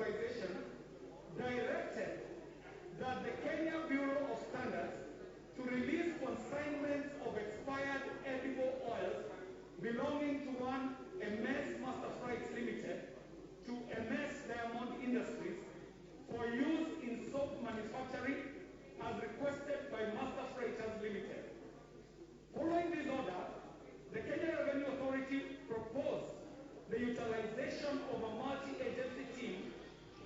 Naturalization directed that the Kenya Bureau of Standards to release consignments of expired edible oils belonging to one MS Master Freights Limited to MS Diamond Industries for use in soap manufacturing as requested by Master Freighters Limited. Following this order, the Kenya Revenue Authority proposed the utilization of a multi-agency team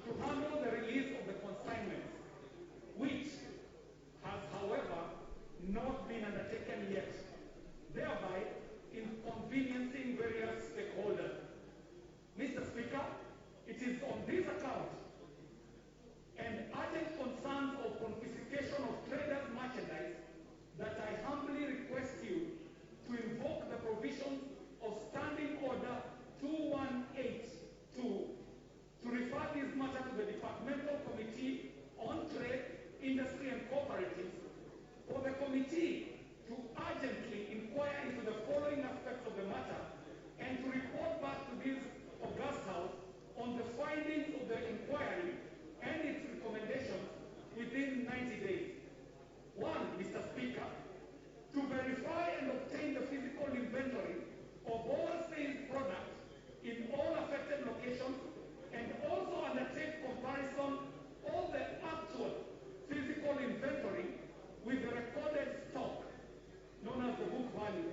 to handle the release of the consignments, which has, however, not been undertaken yet, thereby inconveniencing various stakeholders. Mr. Speaker, it is on this account and urgent concerns of confiscation of traders' merchandise that I humbly request you to invoke the provisions of Standing Order 2182 to refer this matter to the Departmental Committee on Trade, Industry and Cooperatives for the committee to urgently inquire into the following aspects of the matter and to report back to this august House on the findings of the inquiry and its recommendations within 90 days. 1, Mr. Speaker, to verify and obtain the physical inventory of all sales products in all affected locations and also undertake comparison of the actual physical inventory with the recorded stock, known as the book value.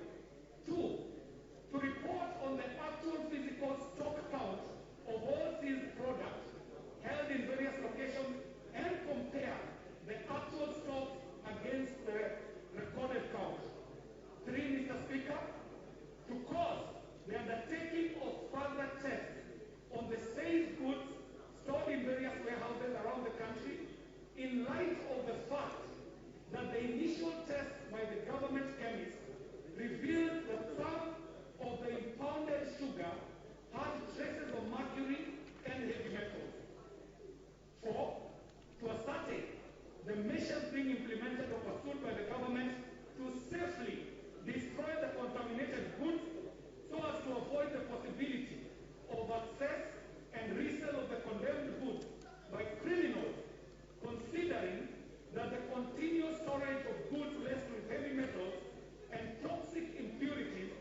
2, to report on the actual physical stock count of all sealed products held in various locations and compare the actual stock against the recorded count. 3, Mr. Speaker, to cause the undertaking of further tests on the sales goods stored in various warehouses around the country in light of the fact that the initial test by the government chemist revealed that some of the impounded sugar had traces of mercury and heavy metals. 4, to ascertain the measures being implemented or pursued by the government to safely destroy the contaminated goods so as to avoid the possibility of access and resale of the condemned goods by criminals, considering that the continuous storage of goods laced with heavy metals and toxic impurities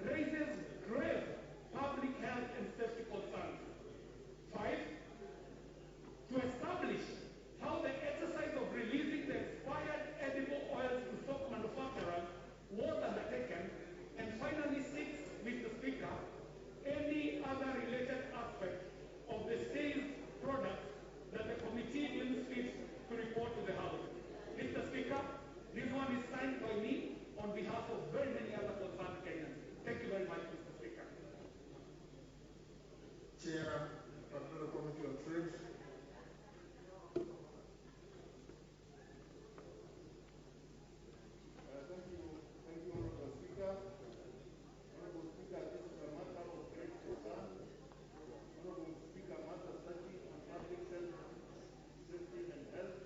raises grave public health and safety concerns. 5, to establish how the exercise of releasing the expired edible oils to soap manufacturers was undertaken. And finally, 6, Mr. Speaker, any other related aspect of the sales products that the committee deems fit to report to the House. Mr. Speaker, this one is signed by me on behalf of very many other concerned Kenyans. Thank you very much, Mr. Speaker. Chair, Parliamentary Committee on Trade. Thank you, Honorable Speaker. Honorable Speaker, this is a matter of great concern. Honorable Speaker, matters touching on public safety and health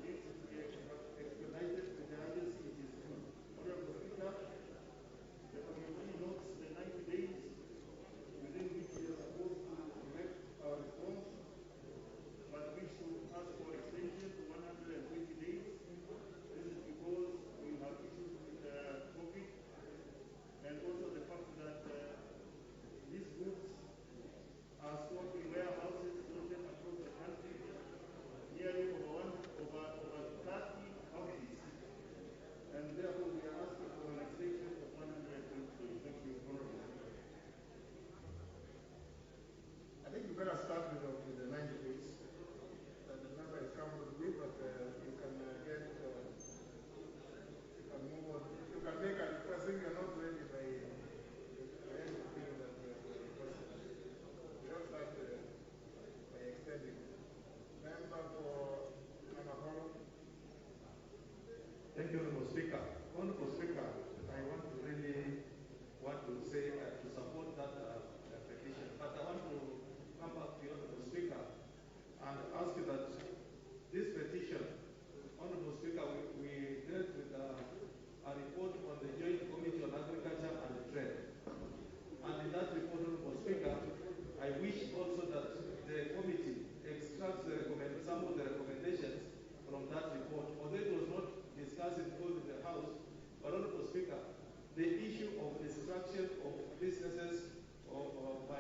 needs to be expedited to the agency it is due. Honorable Speaker, the committee notes the 90 days within which we are supposed to make our response, but wish to ask for extension to 120 days. This is because we have issues with COVID and also the fact that these goods are stored in warehouses dotted across the country, nearly over 30 houses, and therefore we are asking for an extension of 120 days. Thank you, Honorable. I think you better start with the 90 days. The number is coming with, but you can get, you can move on. You can make a request if you are not ready by any period that you are requesting. You don't start by extending. Member for Namahoro. Thank you, Honorable Speaker. Honorable Speaker, I want to say to support that petition, but I want to come back to you, Honorable Speaker, and ask you that this petition, Honorable Speaker, we dealt with a report on the Joint Committee on Agriculture and Trade. And in that report, Honorable Speaker, I wish also that the committee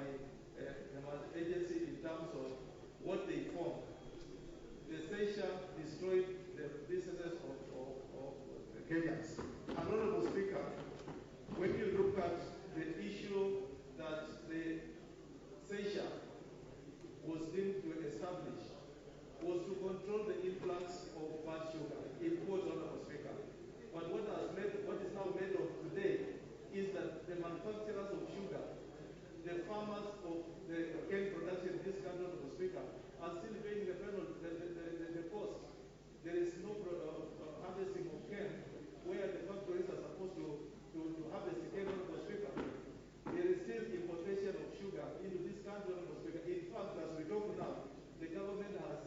the agency in terms of what they form. The session destroyed the businesses of Kenyans. And Honorable Speaker, when you look at the issue that the session was deemed to establish, was to control the influx of bad sugar, imports, Honorable Speaker. But what is now made of today is that the manufacturers of sugar, the farmers of the cane production in this country, Honorable Speaker, are still paying the penalty, the cost. There is no harvesting of cane where the factories are supposed to harvest the cane, Honorable Speaker. There is still importation of sugar into this country, Honorable Speaker. In fact, as we talk now, the government has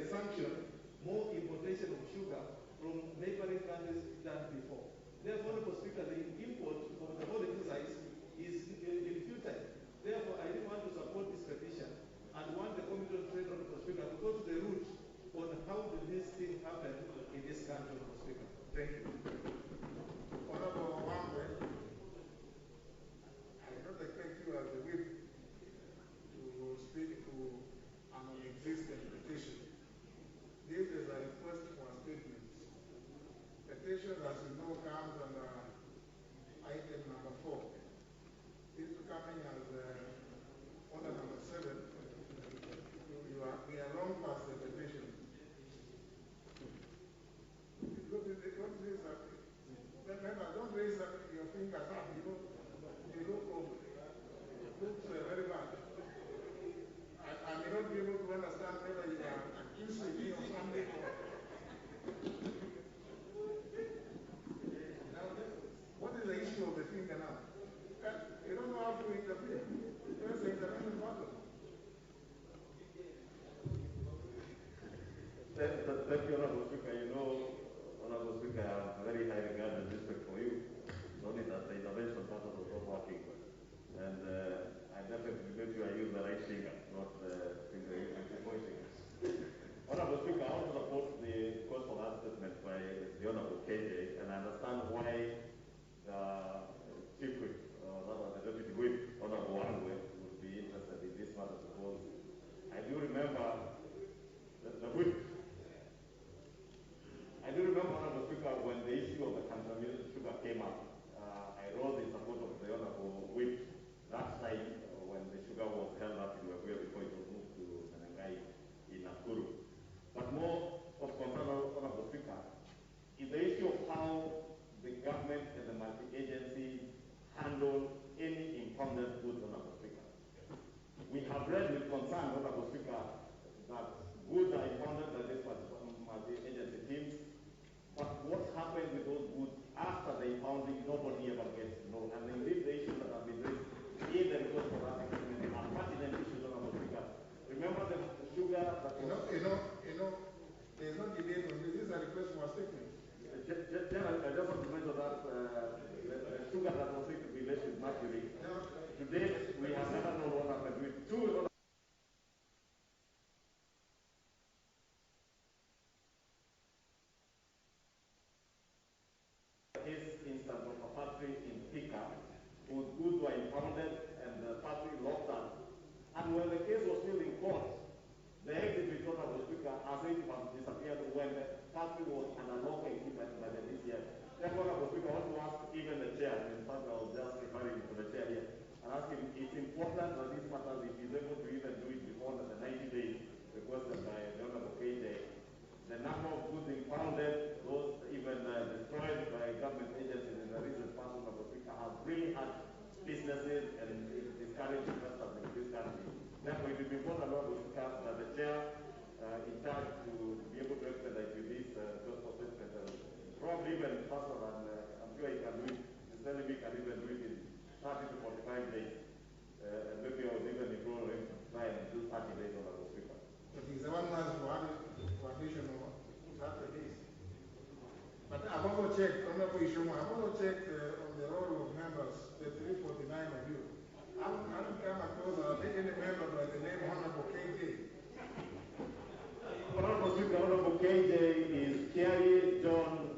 sanctioned more importation of sugar from neighboring countries than before. Therefore, Honorable Speaker, the import of the whole exercise is futile. Therefore, I didn't want to support this petition and want the Committee on Trade, Honorable Speaker, to go to the root on how did this thing happen in this country, Honorable Speaker. Thank you. Honorable Wamwe, I do not expect you as the whip to speak to an existing petition. This is a request for statements. Petition, as you know, comes under item number 4. This is coming as order number 7. We are long past the petition. What is this? Remember, don't raise your fingers up. You look very bad. I may not be able to understand whether you are accusing me of something. What is the issue of the finger now? You don't know how to interpret. Where's the intervention button? Thank you, Honorable Speaker. You know, Honorable Speaker, I have very high regard and respect for you. It's only that the intervention button was not working. And I definitely make sure I use the right finger, not the finger using the pointing. Honorable Speaker, I also support the request for that statement by the Honorable KJ, and I understand why the Chief Whip, rather the Deputy Whip, Honorable Wangwe, would be interested in this matter because I do remember the Whip. I do remember, Honorable Speaker, when the issue of the contaminated sugar came up, I rose in support of the Honorable Whip that time when the sugar was held up in Webuye before it was moved to Menengai in Nakuru. But more of concern, Honorable Speaker, is the issue of how the government and the multi-agency handle any impounded goods, Honorable Speaker. We have read with concern, Honorable Speaker, that goods are impounded by these multi-agency teams, but what happens with those goods after the impounding, nobody ever gets to know. And indeed, the issues that have been raised in the request for that statement are pertinent issues, Honorable Speaker. Remember the sugar that was... There's no debate on this. This is a request for a statement. General, I just want to mention that the sugar that was said to be laced with mercury, today we have never known what happened with two. Instance of a factory in Thika whose goods were impounded and the factory locked up. And when the case was still in court, the exhibit, Honorable Speaker, as if it had disappeared when the factory was under lock and key by the DCI. Therefore, Honorable Speaker, I want to ask even the chair, in fact I was just referring to the chair here, and ask him, it's important that this matter, if he's able to even do it before the 90 days requested by the Honorable KJ, the number of goods impounded, those even destroyed by government agencies in the recent past, Honorable Speaker, has really hurt businesses and discouraged investors in this country. Therefore, it would be important, Honorable Speaker, that the chair in charge to be able to expedite with this request for statement, probably even faster than I'm sure he can do it. He's telling me he can even do it in 30 to 45 days. And maybe I was even imploring him to try and do 30 days, Honorable Speaker. But he's the one who has for additional 30 days. But I've also checked, Honorable Ishoma, I've also checked on the roll of members, the 349 of you. I haven't come across any member by the name Honorable KJ. Honorable Speaker, Honorable KJ is Kerry John,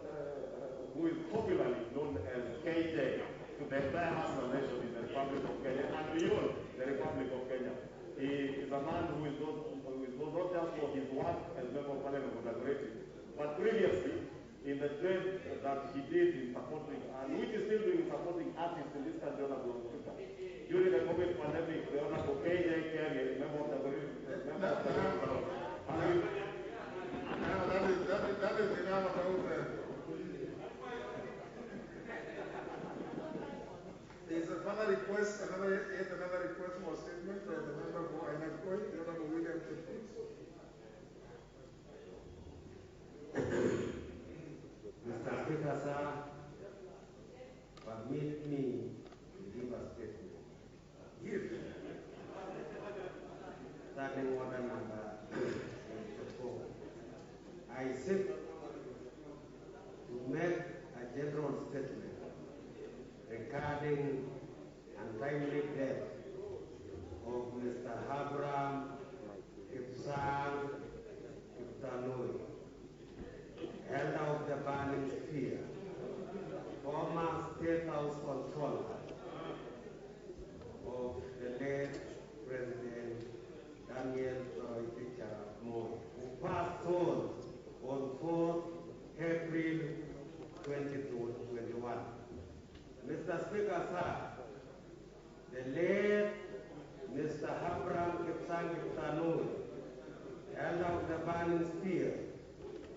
who is popularly known as KJ to the entire House of Nation in the family Kenya and beyond the Republic of Kenya. He is a man who is not just for his work as member of parliament for Directives, but previously in the trade that he did in supporting, and which is still doing, supporting artists in this country, Honorable Speaker. During the COVID pandemic, the Honorable KJ Kerry, member of the Now that is enough about there's another request, another request for statement by the member for Ainakoi, the Honorable William Chepkins. Mr. Speaker, sir, permit me to give a statement. Starting order number 84. I seek to make a general statement regarding untimely death of Mr. Abraham Kipsang Kiptanui, elder of the Burning Spear, former State House controller of the late President Daniel Moi, who passed on 4th April 2021. Mr. Speaker, sir, the late Mr. Abraham Kipsang Kiptanui, elder of the Burning Spear,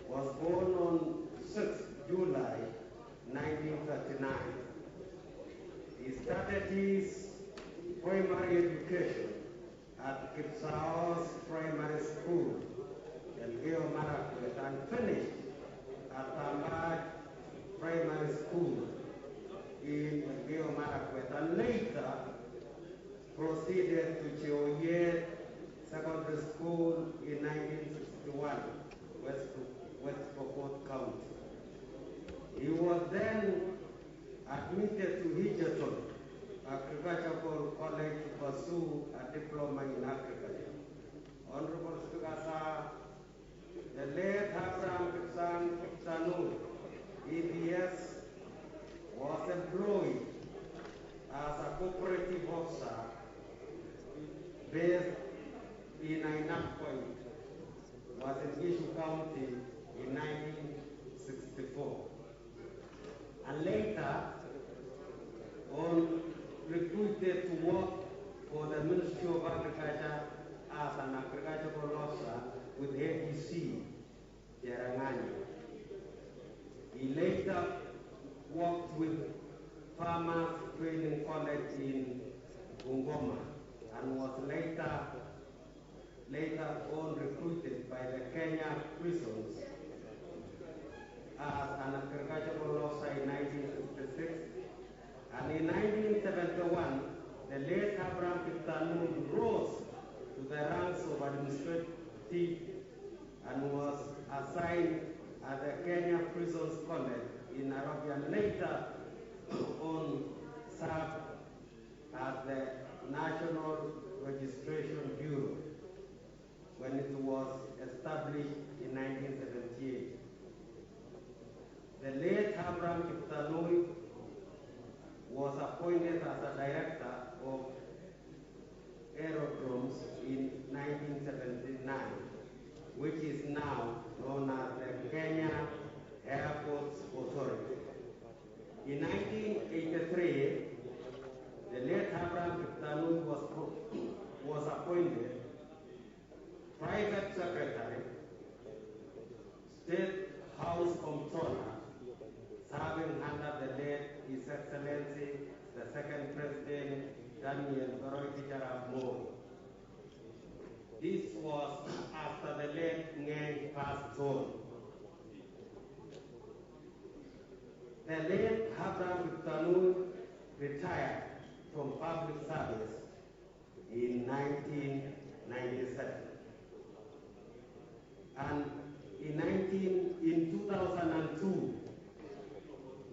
was born on 6th July 1939. He started his primary education at Kipsaos Primary School in Elgeyo Marakwet and finished at Tambaj Primary School in Elgeyo Marakwet and later proceeded to Cheoyet Secondary School in 1961, West Pokot County. He was then admitted to Hitcherton Agricultural College to pursue a diploma in agriculture. Honorable Speaker, sir, the late Abraham Kipsang Kiptanui, EBS, was employed as a cooperative officer based in Ainakoi, was in Ishu County in 1964. And later on recruited to work for the Ministry of Agriculture as an agricultural officer with ABC, Jerangani. He later worked with Farmers Training College in Bungoma and was later on recruited by the Kenya prisons as an agricultural officer in 1966. And in 1971, the late Abraham Kiptanui rose to the ranks of administrative and was assigned at the Kenya Prisons College in Nairobi and later on served at the National Registration Bureau when it was established in 1978. The late Abraham Kiptanui was appointed as a director of aerodromes in 1979, which is now known as the Kenya Airports Authority. In 1983, the late Abraham Kiptanui was appointed private secretary, State House Comptroller, serving under the late His Excellency, the second President Daniel Moi. This was after the late Ngeng passed on. The late Abraham Kiptanui retired from public service in 1997. And in 2002,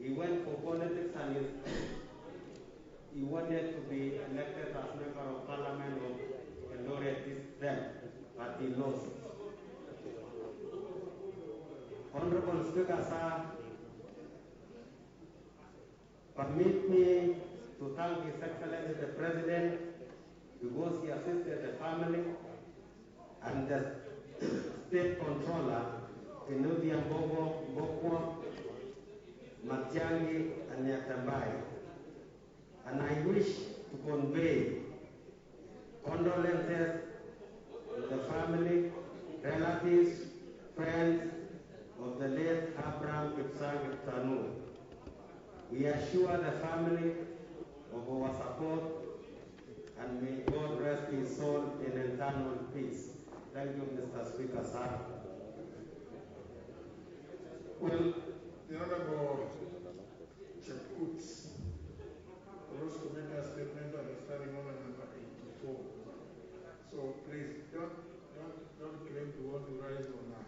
he went for politics and he wanted to be elected as member of parliament of Eldoret then, but he lost. Honorable Speaker, sir, permit me to thank His Excellency the President because he assisted the family and the State Controller, Inudia Mbogo, Mbokwa, Matiangi, and Yatambai. And I wish to convey condolences to the family, relatives, friends of the late Abraham Kipsang Tanu. We assure the family of our support and may God rest his soul in eternal peace. Thank you, Mr. Speaker, sir. Well, the Honorable Chepkuts rose to make a statement understanding order number 84. So please don't claim to want to rise on a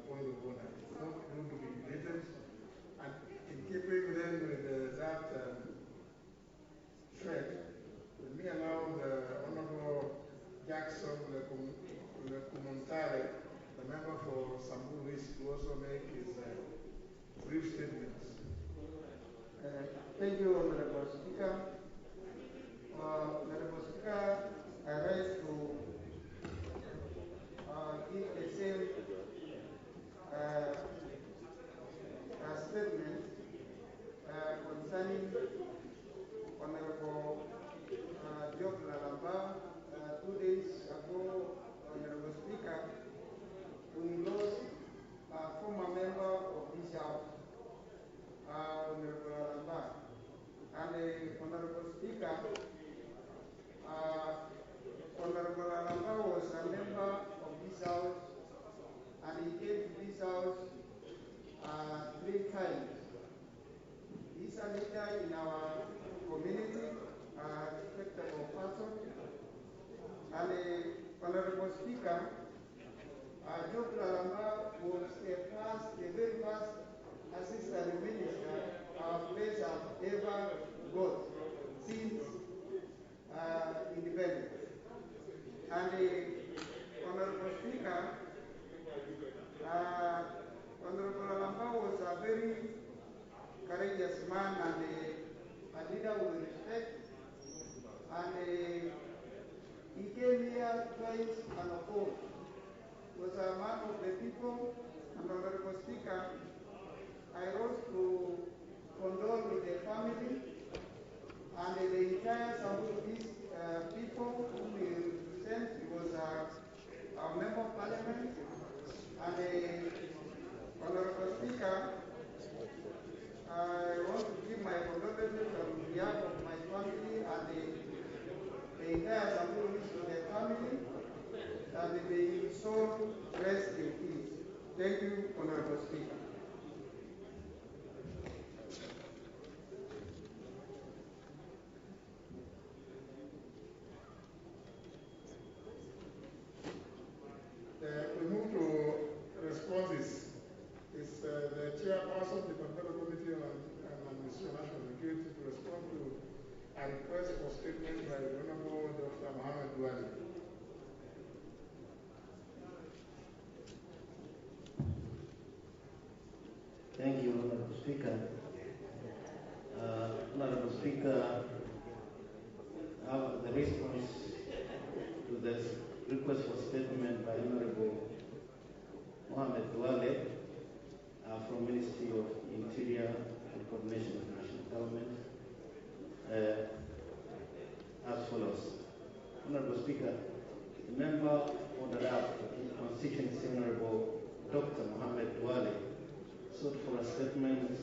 point of order. It's not going to be debated. And in keeping then with that thread, let me allow the Honorable Jackson Lecomontare, the member for Samburu East, to also make his brief statements. Thank you, Honorable Speaker. Honorable Speaker, I rise to give the same statement concerning Honorable Job Lalamba. 2 days ago, Honorable Speaker, we lost a former member of this House, Honorable Lalamba. And Honorable Speaker, Honorable Lalamba was a member of this House, and he came to this House 3 times. He's a leader in our community, a respectable person. And Honorable Speaker, Job Lalamba was the very first assistant minister our place have ever got since independence. And Honorable Speaker, Honorable Lalamba was a very courageous man and a leader with respect. And he came here twice and opposed. Was a man of the people. And Honorable Speaker, I rose to condole with the family and the entire Samburu East people whom he represents. He was a member of parliament. And Honorable Speaker, I want to give my condolences on behalf of my family and the entire Samburu East to the family, and may his soul rest in peace. Thank you, Honorable Speaker. We move to responses. It's the chairperson of the Control Committee on National Security to respond to a request for statement by the Honorable Dr. Mohammed Duali. Thank you, Honorable Speaker. Honorable Speaker, the response to this request for statement by Honorable Mohammed Duale from Ministry of Interior and Coordination of National Government as follows. Honorable Speaker, the member on the constituency, Honorable Dr. Mohammed Duale, sought for a statement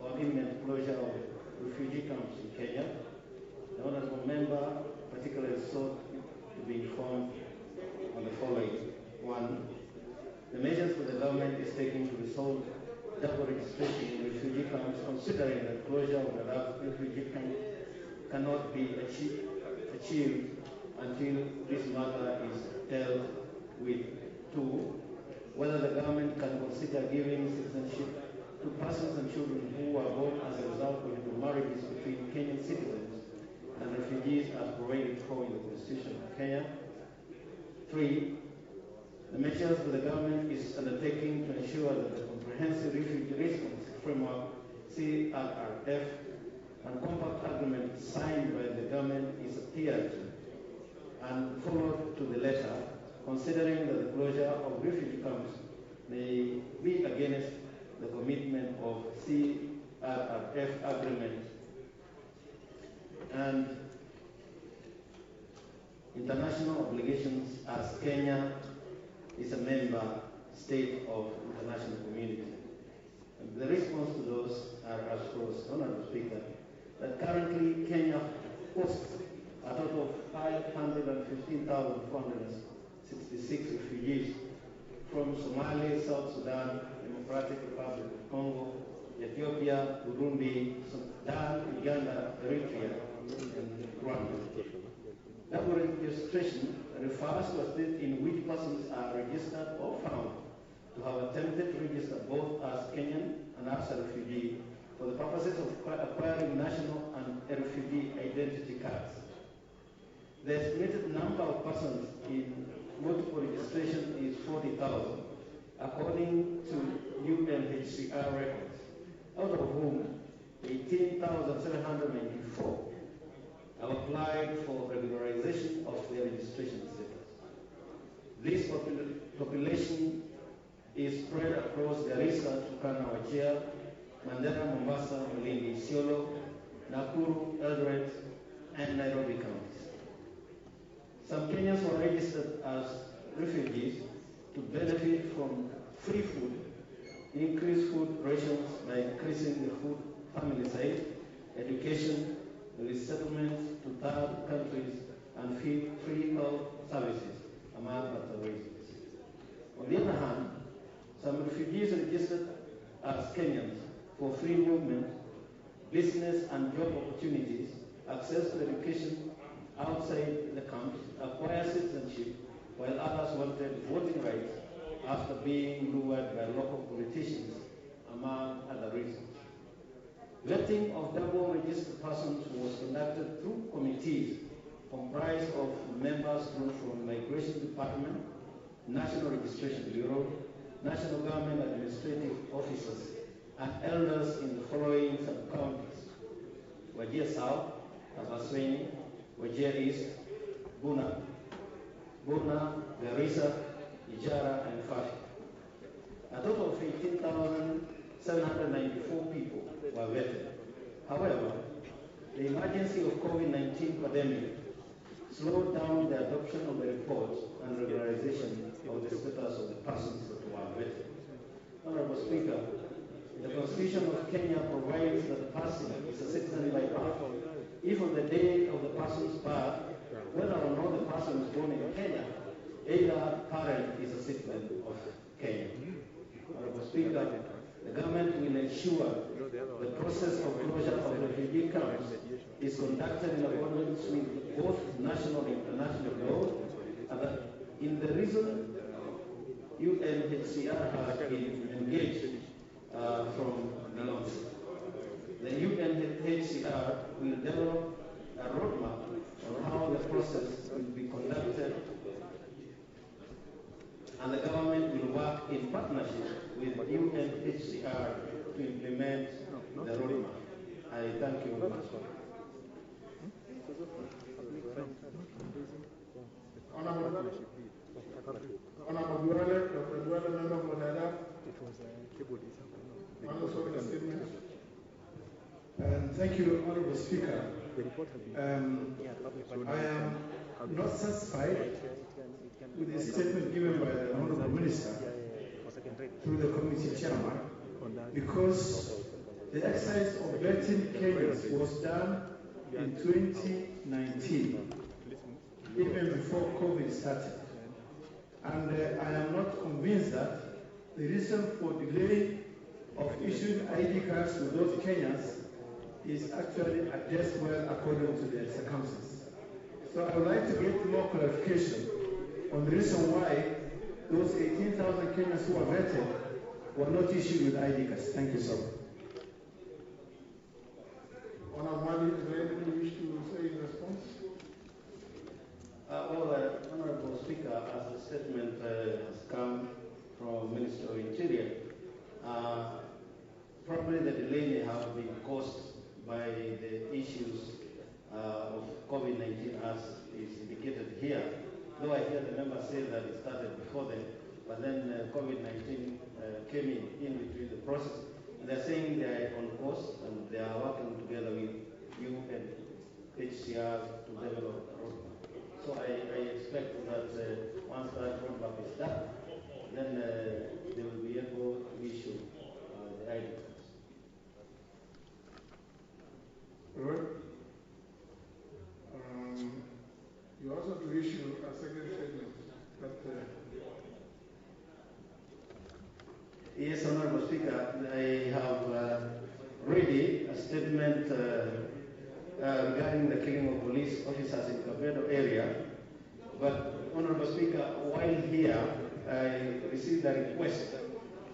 on imminent closure of refugee camps in Kenya. The honorable member particularly sought to be informed on the following. 1. The measures that the government is taking to resolve double registration in refugee camps, considering that closure of the refugee camp cannot be achieved until this matter is dealt with. 2. Whether the government can consider giving citizenship to persons and children who were born as a result of intermarriages between Kenyan citizens and refugees as provided for in the Constitution of Kenya. 3. The measures that the government is undertaking to ensure that the Comprehensive Refugee Response Framework, CRRF, and Compact Agreement considering that the closure of refugee camps may be against the commitment of CRRF agreement and international obligations, as Kenya is a member state of international community. And the response to those are as follows. Honorable Speaker, that currently Kenya hosts a total of 515,466 refugees from Somalia, South Sudan, Democratic Republic of Congo, Ethiopia, Burundi, Sudan, Uganda, Eritrea, and Rwanda. Double registration refers to a state in which persons are registered or found to have attempted to register both as Kenyan and as a refugee for the purposes of acquiring national and refugee identity cards. The estimated number of persons in multiple registration is 40,000, according to UNHCR records, out of whom 18,794 have applied for regularization of their registration status. This population is spread across Garissa, Turkana, Wajir, Mandera, Mombasa, Malindi, Isiolo, Nakuru, Eldoret, and Nairobi counties. Some Kenyans were registered as refugees to benefit from free food, increased food rations by increasing the food family size, education, resettlement to third countries, and free health services, among other reasons. On the other hand, some refugees registered as Kenyans for free movement, business and job opportunities, access to education outside the camps, acquire citizenship, while others wanted voting rights after being lured by local politicians, among other reasons. Vetting of double registered persons was conducted through committees comprised of members drawn from Migration Department, National Registration Bureau, National Government Administrative Officers, and elders in the following sub-counties: Wajir South, Abasweni, Wajir East, Buna, Garissa, Ijara, and Fafi. A total of 18,794 people were vetted. However, the emergency of COVID-19 pandemic slowed down the adoption of the reports and regularization of the status of the persons that were vetted. Honorable Speaker, the Constitution of Kenya provides that the person is a citizen by birth if on the day of the person's birth, whether or not the person is born in Kenya, either parent is a citizen of Kenya. Honorable Speaker, the government will ensure the process of closure of refugee camps is conducted in accordance with both national and international law, and that in the reason UNHCR has been engaged from the onset. The UNHCR will develop a roadmap on how the process will be conducted, and the government will work in partnership with UNHCR to implement the roadmap. I thank you very much. Honorable Duale, Dr. Duale, member for Dada. Thank you, Honorable Speaker. I am not satisfied with the statement given by the Honorable Minister through the committee chairman, because the exercise of vetting Kenyans was done in 2019, even before COVID started. And I am not convinced that the reason for delay of issuing ID cards to those Kenyans is actually addressed well according to the circumstances. So I would like to get more clarification on the reason why those 18,000 Kenyans who are vetted were not issued with ID cards. Thank you, sir. Honorable, is there anything you wish to say in response? Honorable Speaker, as the statement has come from Minister of Interior, probably the delay may have been caused by the issues of COVID-19 as is indicated here. though I hear the member say that it started before then, but then COVID-19 came in between the process. And they're saying they are on course and they are working together with you and HCR to develop a roadmap. So I expect that once that roadmap is done, then they will be able to issue the ID cards. Right. You also to issue a second statement that Yes, Honorable Speaker, I have ready a statement regarding the killing of police officers in Kapedo area. But, Honorable Speaker, while here, I received a request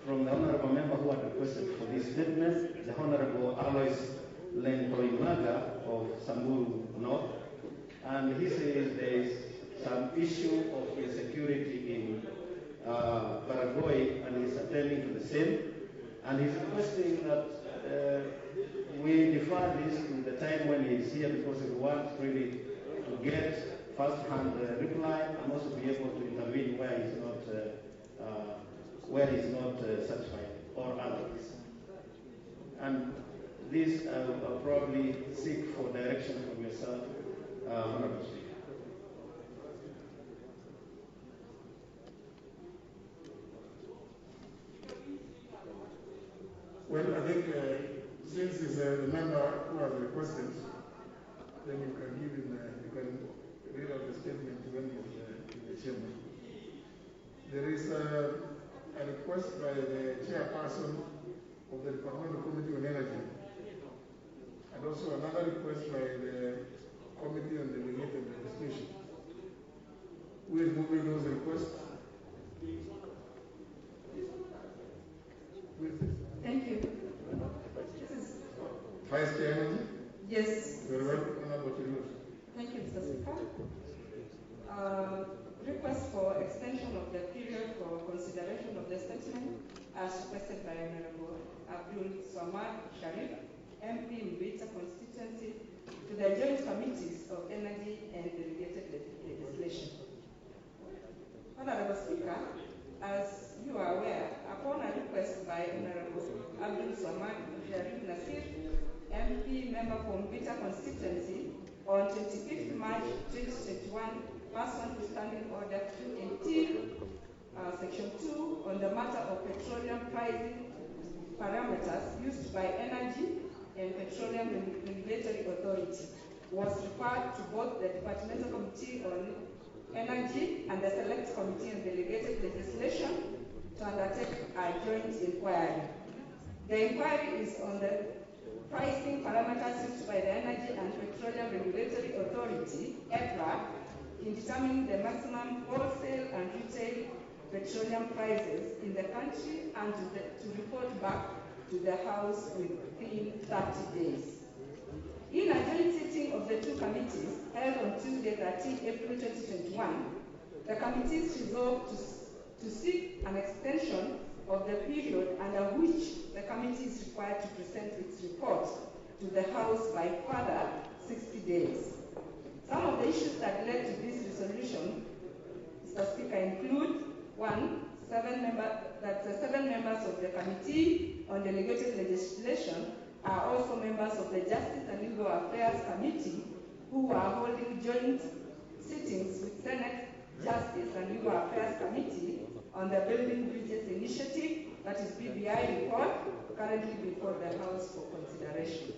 from the Honorable Member who had requested for this statement, the Honorable Alois Lentoimaga of Samburu North. And he says there is some issue of insecurity in Paraguay, and he's attending to the same. And he's requesting that we defer this to the time when he's here, because he wants really to get first-hand reply and also be able to intervene where he's not satisfied or otherwise. And this I'll probably seek for direction from yourself, Honorable Speaker. well, I think since it's the member who has requested, then you can give him, you can read out the statement when he's in the chamber. There is a request by the chairperson of the Departmental Committee on Energy, and also another request by the Committee on Delegated Legislation. Who is moving those requests? Who is this? Thank you. This is Vice Chairman? yes. Very well, Honorable Chief. Thank you, Mr. Speaker. Request for extension of the period for consideration of the statement as requested by Honorable Abdul Swamad Sharif, MP Mbita constituency, to the Joint Committees of Energy and Delegated Legislation. Honorable Speaker, as you are aware, upon a request by Honorable Abdul Swamad Sharif Nasir, MP member from Mbita constituency, on 25th March 2021, pursuant to Standing Order 218, Section 2, on the matter of petroleum pricing parameters used by Energy and Petroleum Regulatory Authority, was referred to both the Departmental Committee on Energy and the Select Committee on Delegated Legislation to undertake a joint inquiry. The inquiry is on the pricing parameters used by the Energy and Petroleum Regulatory Authority, EPRA, in determining the maximum wholesale and retail petroleum prices in the country, and to report back to the House within 30 days. In a joint sitting of the two committees held on Tuesday, 13 April 2021, the committees resolved to seek an extension of the period under which the committee is required to present its report to the House by further 60 days. Some of the issues that led to this resolution, Mr. Speaker, include: 1. Seven members of the Committee on Delegated Legislation are also members of the Justice and Legal Affairs Committee, who are holding joint sittings with Senate Justice and Legal Affairs Committee on the Building Bridges Initiative, that is BBI report, currently before the House for consideration.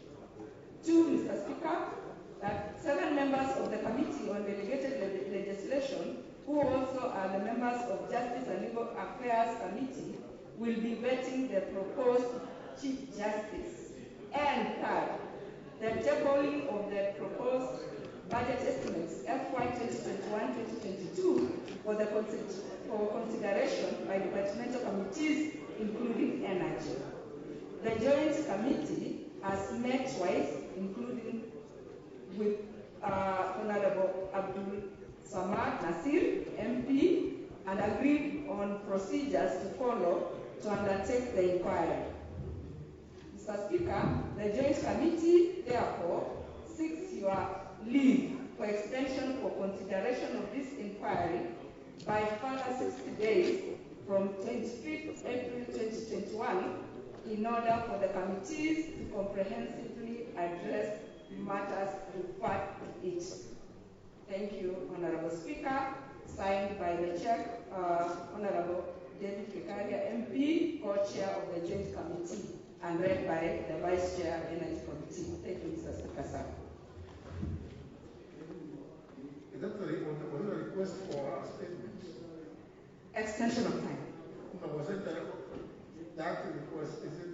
2, Mr. Speaker, that 7 members of the Committee on Delegated Legislation, who also are the members of Justice and Legal Affairs Committee, will be vetting the proposed Chief Justice. And 3rd, the tabling of the proposed budget estimates FY 2021-2022 for consideration by departmental committees, including Energy. The Joint Committee has met twice, including with Honorable Abdul Swamad Nasir, MP, and agreed on procedures to follow to undertake the inquiry. Mr. Speaker, the Joint Committee, therefore, seeks your leave for extension for consideration of this inquiry by further 60 days from 25th April 2021 in order for the committees to comprehensively address matters referred to it. Thank you, Honorable Speaker. Signed by the Chair, Honorable David Kikaria MP, co-chair of the Joint Committee, and read by the Vice Chair of the Energy Committee. Thank you, Mr. Speaker, sir. Is that a request for a statement? Extension of time. No, was it that request? Is it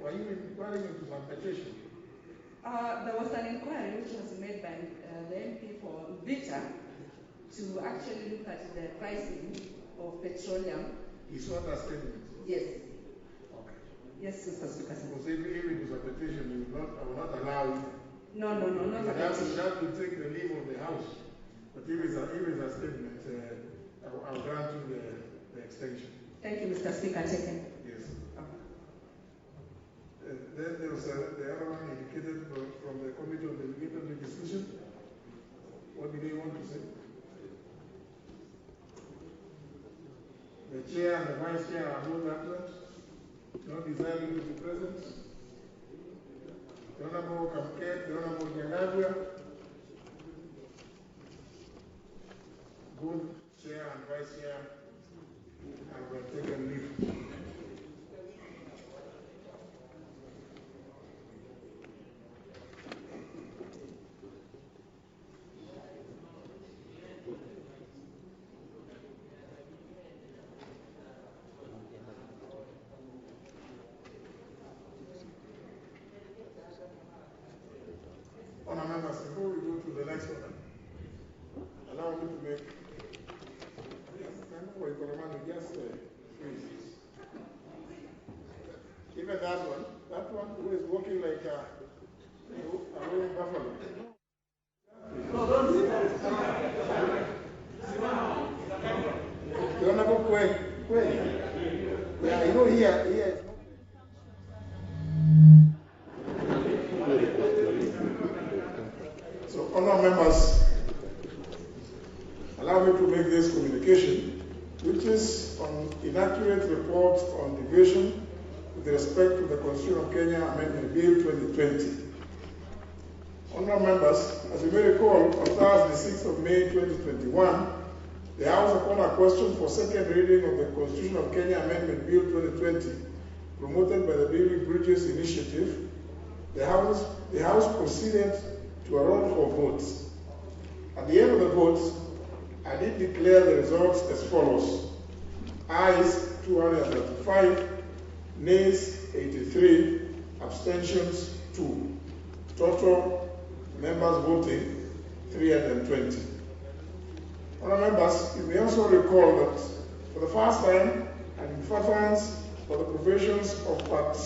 were you inquiring into some petition? There was an inquiry which was made by the MP for Vita to actually look at the pricing of petroleum. He sought a statement? Yes. Okay. Yes, Mr. Speaker. Because if it is a petition, I will not allow it. No, not a petition. You have to take the leave of the House. But if it's a statement, I'll grant you the extension. Thank you, Mr. Speaker. Taken. Yes. Then there was the other one indicated from the Committee on Delegated Legislation. What do they want to say? The Chair and the Vice Chair are both absent, not desiring to be present. The Honorable Kamket, the Honorable Janagua, both Chair and Vice Chair have taken leave. Honour members, before we go to the next one, allow me to make even that one who is walking like a rolling buffalo. The Honorable Kwe. Yeah, you know here. So, honour members, allow me to make this communication, which is on inaccurate reports on deviation with respect to the Constitution of Kenya Amendment Bill 2020. Honourable members, as you may recall, on Thursday, 6th of May 2021, the House upon a question for second reading of the Constitution of Kenya Amendment Bill 2020, promoted by the Building Bridges Initiative, the House proceeded to a roll call vote. At the end of the vote, I did declare the results as follows. Ayes 235, nays 83, abstentions 2. Total members voting 320. Honourable members, you may also recall that for the first time, and in furtherance for the provisions of Part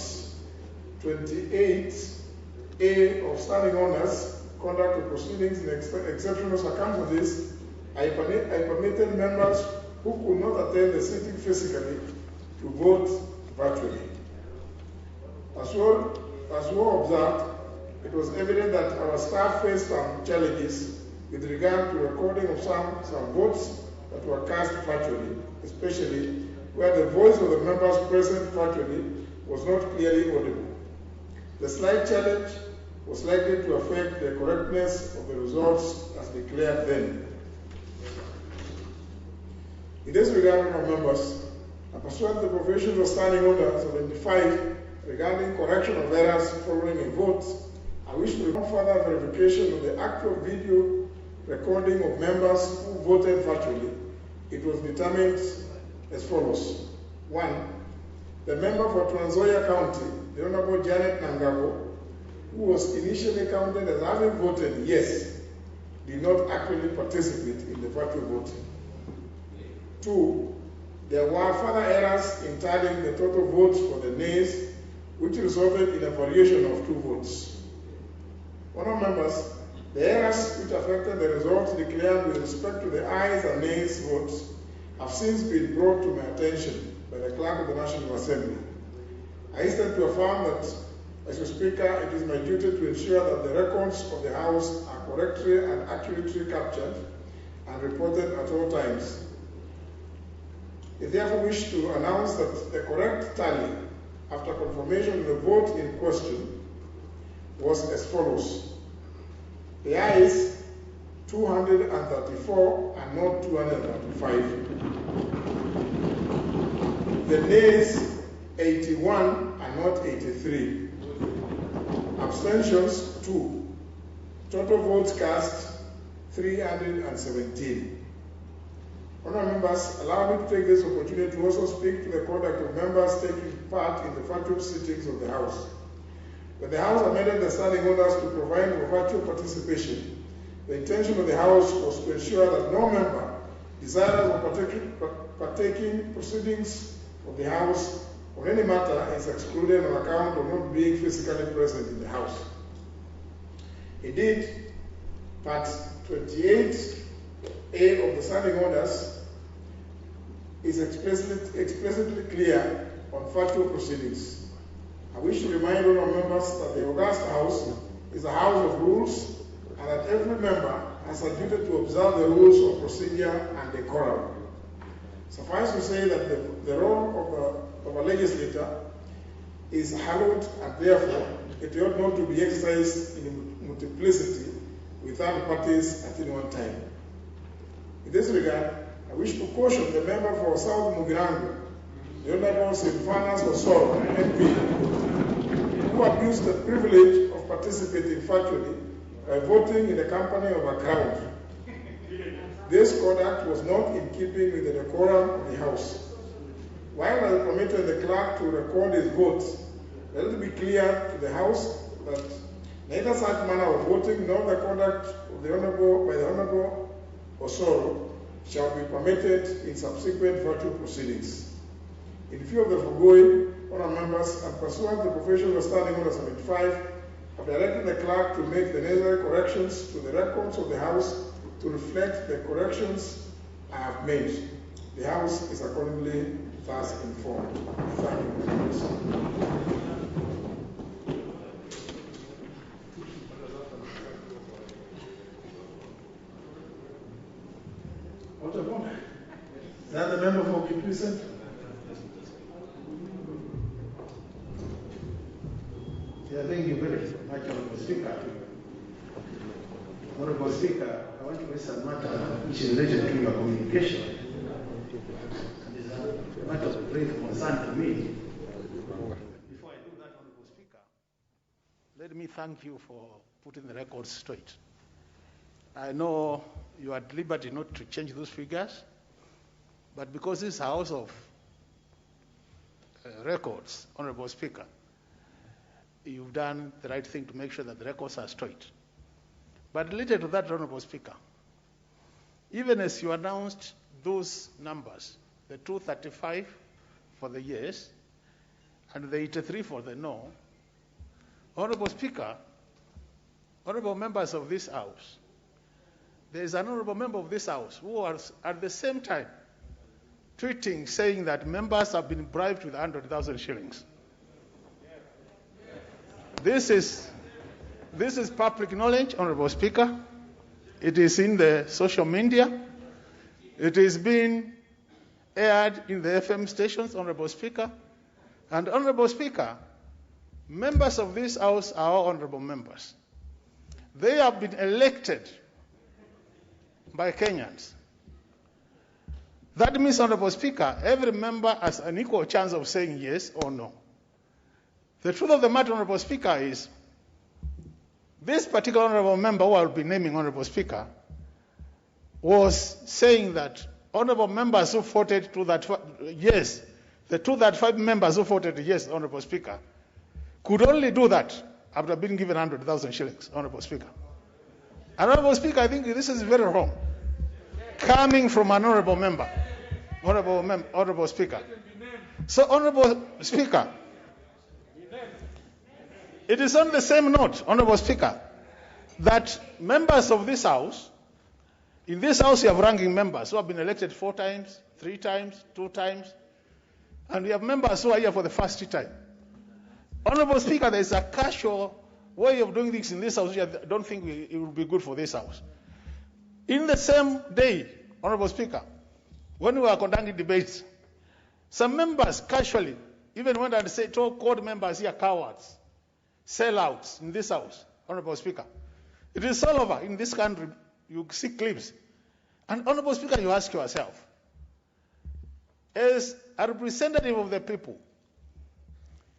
28A of Standing Orders, Conduct of Proceedings in Exceptional Circumstances, I permitted members who could not attend the sitting physically to vote virtually. As well observed, it was evident that our staff faced some challenges with regard to recording of some votes that were cast virtually, especially where the voice of the members present virtually was not clearly audible. The slight challenge was likely to affect the correctness of the results as declared then. In this regard, honourable members, and pursuant to the provisions of Standing Orders identified regarding correction of errors following a vote, I wish to report further verification of the actual video recording of members who voted virtually. It was determined as follows. 1. The member for Trans Nzoia County, the Honourable Janet Nangago, who was initially counted as having voted yes, did not actually participate in the virtual voting. 2. There were further errors in tallying the total votes for the nays, which resulted in a variation of 2 votes. Honourable members, the errors which affected the results declared with respect to the ayes and nays votes have since been brought to my attention by the Clerk of the National Assembly. I hasten to affirm that As Speaker, it is my duty to ensure that the records of the House are correctly and accurately captured and reported at all times. I therefore wish to announce that the correct tally after confirmation of the vote in question was as follows. The ayes 234 and not 235. The nays 81 and not 83. Abstentions 2. Total votes cast 317. Honourable members, allow me to take this opportunity to also speak to the conduct of members taking part in the virtual sittings of the House. When the House amended the standing orders to provide for virtual participation, the intention of the House was to ensure that no member desirous of partaking proceedings of the House on any matter is excluded on account of not being physically present in the House. Indeed, Part 28A of the standing orders is explicitly clear on virtual proceedings. I wish to remind all members that the August House is a house of rules and that every member has a duty to observe the rules of procedure and decorum. Suffice to say that the role of a legislator is hallowed, and therefore it ought not to be exercised in multiplicity with other parties at any one time. In this regard, I wish to caution the member for South Mugirango, the Honourable Sylvanus Osoro, MP, who abused the privilege of participating virtually by voting in the company of a crowd. This conduct was not in keeping with the decorum of the House. While I permitted the clerk to record his votes, let it be clear to the House that neither such manner of voting nor the conduct of the Honourable Osoro shall be permitted in subsequent virtual proceedings. In view of the foregoing, honourable members, and pursuant to Professional Standing Order 75, have directed the clerk to make the necessary corrections to the records of the House to reflect the corrections I have made. The House is accordingly thus informed. Thank you very much. Is that the member for Kitui Central? Yeah, thank you very much, Honourable Speaker. Honourable Speaker, I want to raise a matter which is related to your communication. And is a matter of great concern to me. Before I do that, Honourable Speaker, let me thank you for putting the records straight. I know you are at liberty not to change those figures, but because this is a house of records, Honourable Speaker, you've done the right thing to make sure that the records are straight. But related to that, Honourable Speaker, even as you announced those numbers, the 235 for the yes and the 83 for the no, Honourable Speaker, honourable members of this House, there is an honourable member of this House who was at the same time tweeting saying that members have been bribed with 100,000 shillings. This is public knowledge, Honourable Speaker. It is in the social media. It is being aired in the FM stations, Honourable Speaker. And Honourable Speaker, members of this House are all honourable members. They have been elected by Kenyans. That means, Honourable Speaker, every member has an equal chance of saying yes or no. The truth of the matter, Honourable Speaker, is this particular honourable member, who I will be naming Honourable Speaker, was saying that honourable members who voted to that yes, the 235 members who voted yes, Honourable Speaker, could only do that after being given 100,000 shillings, Honourable Speaker. And Honourable Speaker, I think this is very wrong, coming from an honourable member, Honourable Speaker. So, Honourable Speaker, it is on the same note, Honourable Speaker, that members of this House, in this House you have ranking members who have been elected 4 times, 3 times, 2 times, and we have members who are here for the first time. Honorable Speaker, there is a casual way of doing things in this house which I don't think it will be good for this house. In the same day, Honorable Speaker, when we were conducting debates, some members casually, even when I say told members here cowards, sellouts in this house, Honorable Speaker. It is all over in this country. You see clips. And Honorable Speaker, you ask yourself, as a representative of the people,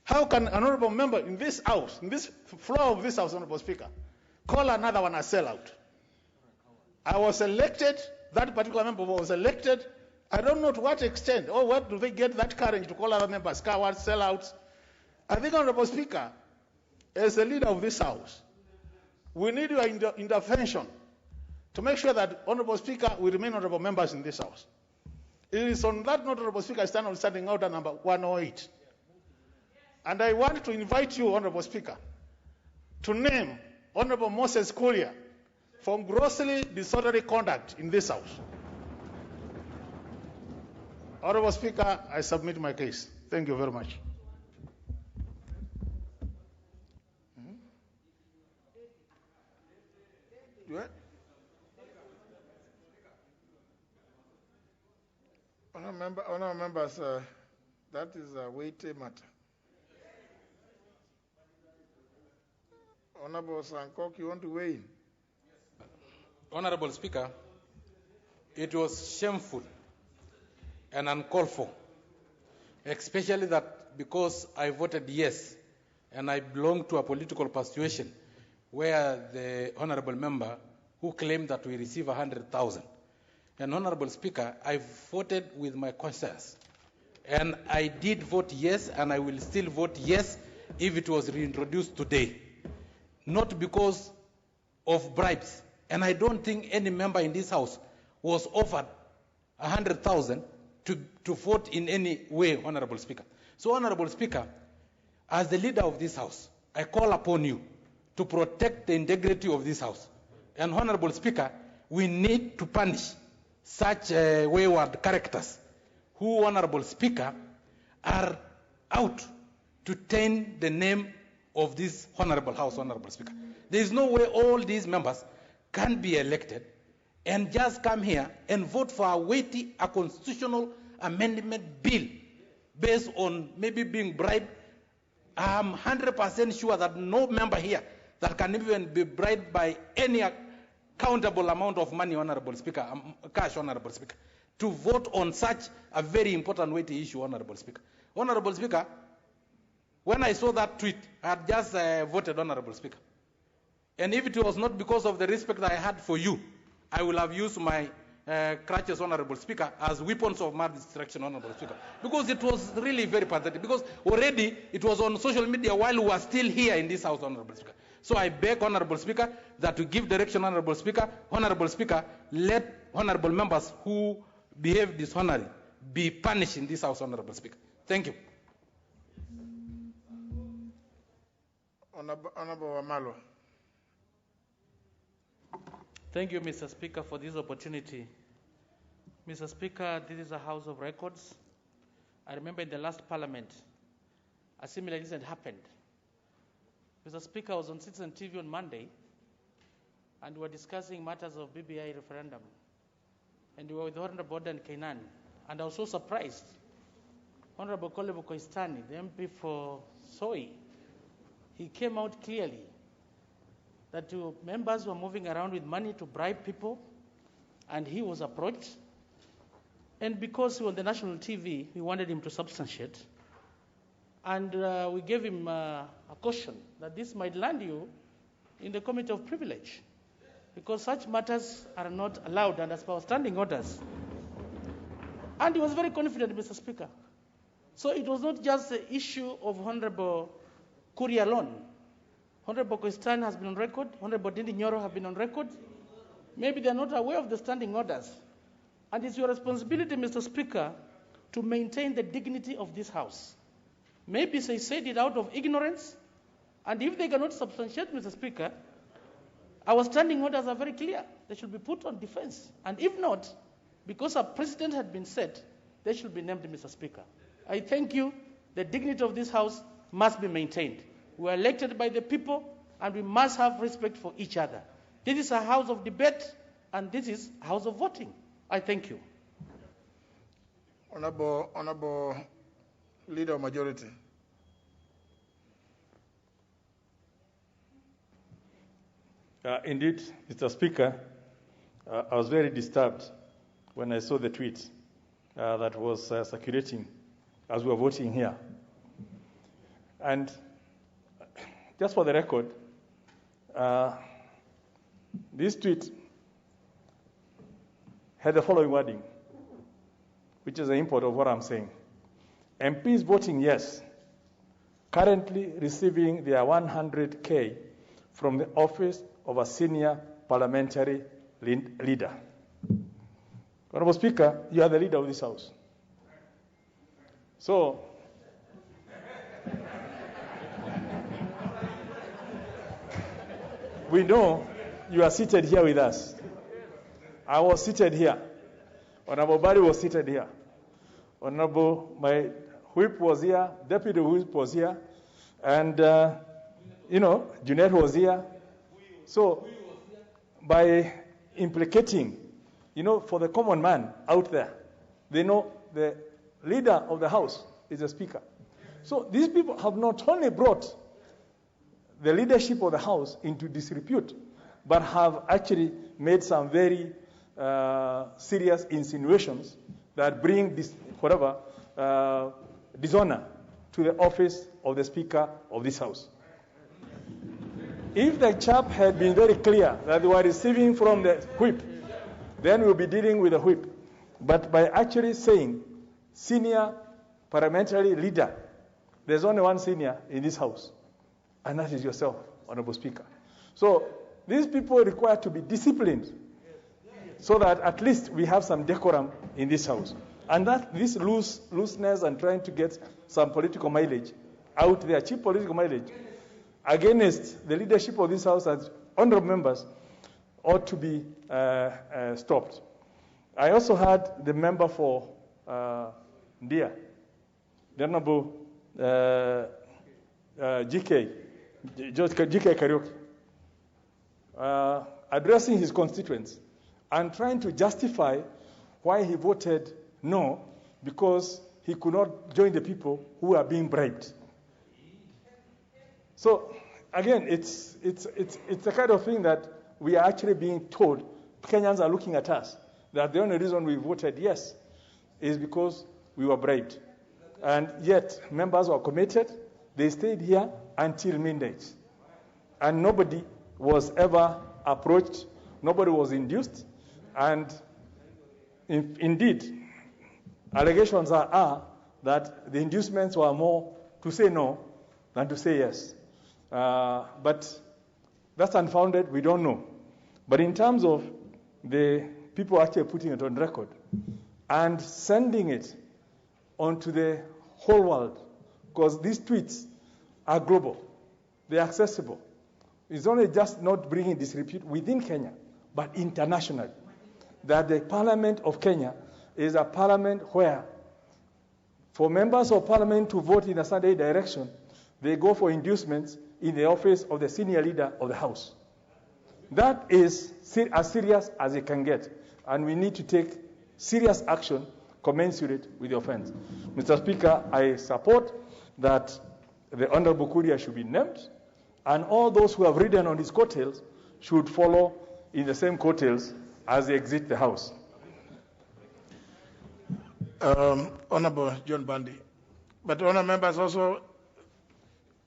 how can an honorable member in this house, in this floor of this house, Honorable Speaker, call another one a sellout? I was elected, that particular member was elected. I don't know to what extent, or where do they get that courage to call other members cowards, sellouts? I think, Honorable Speaker, as the leader of this house, we need your intervention to make sure that, Honorable Speaker, we remain honorable members in this house. It is on that note, Honorable Speaker, I stand on standing order number 108. And I want to invite you, Honorable Speaker, to name Honorable Moses Kuria for grossly disorderly conduct in this house. Honorable Speaker, I submit my case. Thank you very much. Honourable members, that is a weighty matter. Honourable Sankok, you want to weigh in? Honourable Speaker, it was shameful and uncalled for, especially that because I voted yes and I belong to a political persuasion where the honourable member who claimed that we receive 100,000. And Honourable Speaker, I voted with my conscience. And I did vote yes, and I will still vote yes if it was reintroduced today. Not because of bribes. And I don't think any member in this House was offered 100,000 to vote in any way, Honourable Speaker. So, Honourable Speaker, as the leader of this House, I call upon you to protect the integrity of this House. And Honourable Speaker, we need to punish such wayward characters who, Honourable Speaker, are out to taint the name of this Honourable House, Honourable Speaker. There is no way all these members can be elected and just come here and vote for a constitutional amendment bill based on maybe being bribed. I'm 100% sure that no member here that can even be bribed by any countable amount of money, Honourable Speaker, cash, Honourable Speaker, to vote on such a very important weighty issue, Honourable Speaker. Honourable Speaker, when I saw that tweet, I had just voted, Honourable Speaker. And if it was not because of the respect that I had for you, I will have used my crutches, Honourable Speaker, as weapons of mass destruction, Honourable Speaker. Because it was really very pathetic. Because already it was on social media while we were still here in this House, Honourable Speaker. So I beg, Honourable Speaker, that to give direction, Honourable Speaker, let honourable members who behave dishonorably be punished in this House, Honourable Speaker. Thank you. Honourable Amalo. Thank you, Mr. Speaker, for this opportunity. Mr. Speaker, this is a House of Records. I remember in the last Parliament, a similar incident happened. Mr. Speaker, I was on Citizen TV on Monday, and we were discussing matters of BBI referendum. And we were with Honorable Bodan Kainan, and I was so surprised. Honorable Kolebu Koistani, the MP for Soi, he came out clearly that members were moving around with money to bribe people, and he was approached. And because he was on the national TV, we wanted him to substantiate. And we gave him a caution that this might land you in the Committee of Privilege, because such matters are not allowed, and as per our standing orders. And he was very confident, Mr. Speaker. So it was not just the issue of Honorable Kuria alone. Honorable Koistan has been on record. Honorable Dindi Nyoro have been on record. Maybe they are not aware of the standing orders. And it's your responsibility, Mr. Speaker, to maintain the dignity of this House. Maybe they said it out of ignorance. And if they cannot substantiate, Mr. Speaker, our standing orders are very clear. They should be put on defense. And if not, because a precedent had been set, they should be named, Mr. Speaker. I thank you. The dignity of this House must be maintained. We are elected by the people, and we must have respect for each other. This is a house of debate, and this is a house of voting. I thank you. Honorable Leader of Majority. Indeed, Mr. Speaker, I was very disturbed when I saw the tweet that was circulating as we were voting here. And just for the record, this tweet had the following wording, which is the import of what I'm saying. MPs voting yes, currently receiving their 100K from the office of a senior parliamentary leader. Honorable Speaker, you are the leader of this House. So, we know you are seated here with us. I was seated here. Honorable Barry was seated here. Honorable, my whip was here, deputy whip was here, and, Junaid was here. So, by implicating, for the common man out there, they know the leader of the House is the Speaker. So, these people have not only brought the leadership of the House into disrepute, but have actually made some very serious insinuations that bring dishonor to the office of the Speaker of this House. If the chap had been very clear that they were receiving from the whip, then we'll be dealing with the whip. But by actually saying senior parliamentary leader, there's only one senior in this House, and that is yourself, Honorable Speaker. So these people require to be disciplined so that at least we have some decorum in this House. And that this looseness and trying to get some political mileage out there, cheap political mileage, against the leadership of this House as honorable members ought to be stopped. I also had the member for Ndia, the Honorable GK Kariuki, addressing his constituents and trying to justify why he voted no, because he could not join the people who are being bribed. So, again, it's the kind of thing that we are actually being told. Kenyans are looking at us, that the only reason we voted yes is because we were bribed. And yet, members were committed. They stayed here until midnight. And nobody was ever approached. Nobody was induced. And indeed, allegations are that the inducements were more to say no than to say yes. But that's unfounded. We don't know. But in terms of the people actually putting it on record and sending it onto the whole world, because these tweets are global, they're accessible. It's only just not bringing disrepute within Kenya, but internationally. That the Parliament of Kenya is a parliament where, for members of Parliament to vote in a certain direction, they go for inducements in the office of the senior leader of the House. That is as serious as it can get, and we need to take serious action commensurate with the offense. Mr. Speaker, I support that the Honorable Kuria should be named, and all those who have ridden on his coattails should follow in the same coattails as they exit the House. Honorable John Bundy. But honorable members also,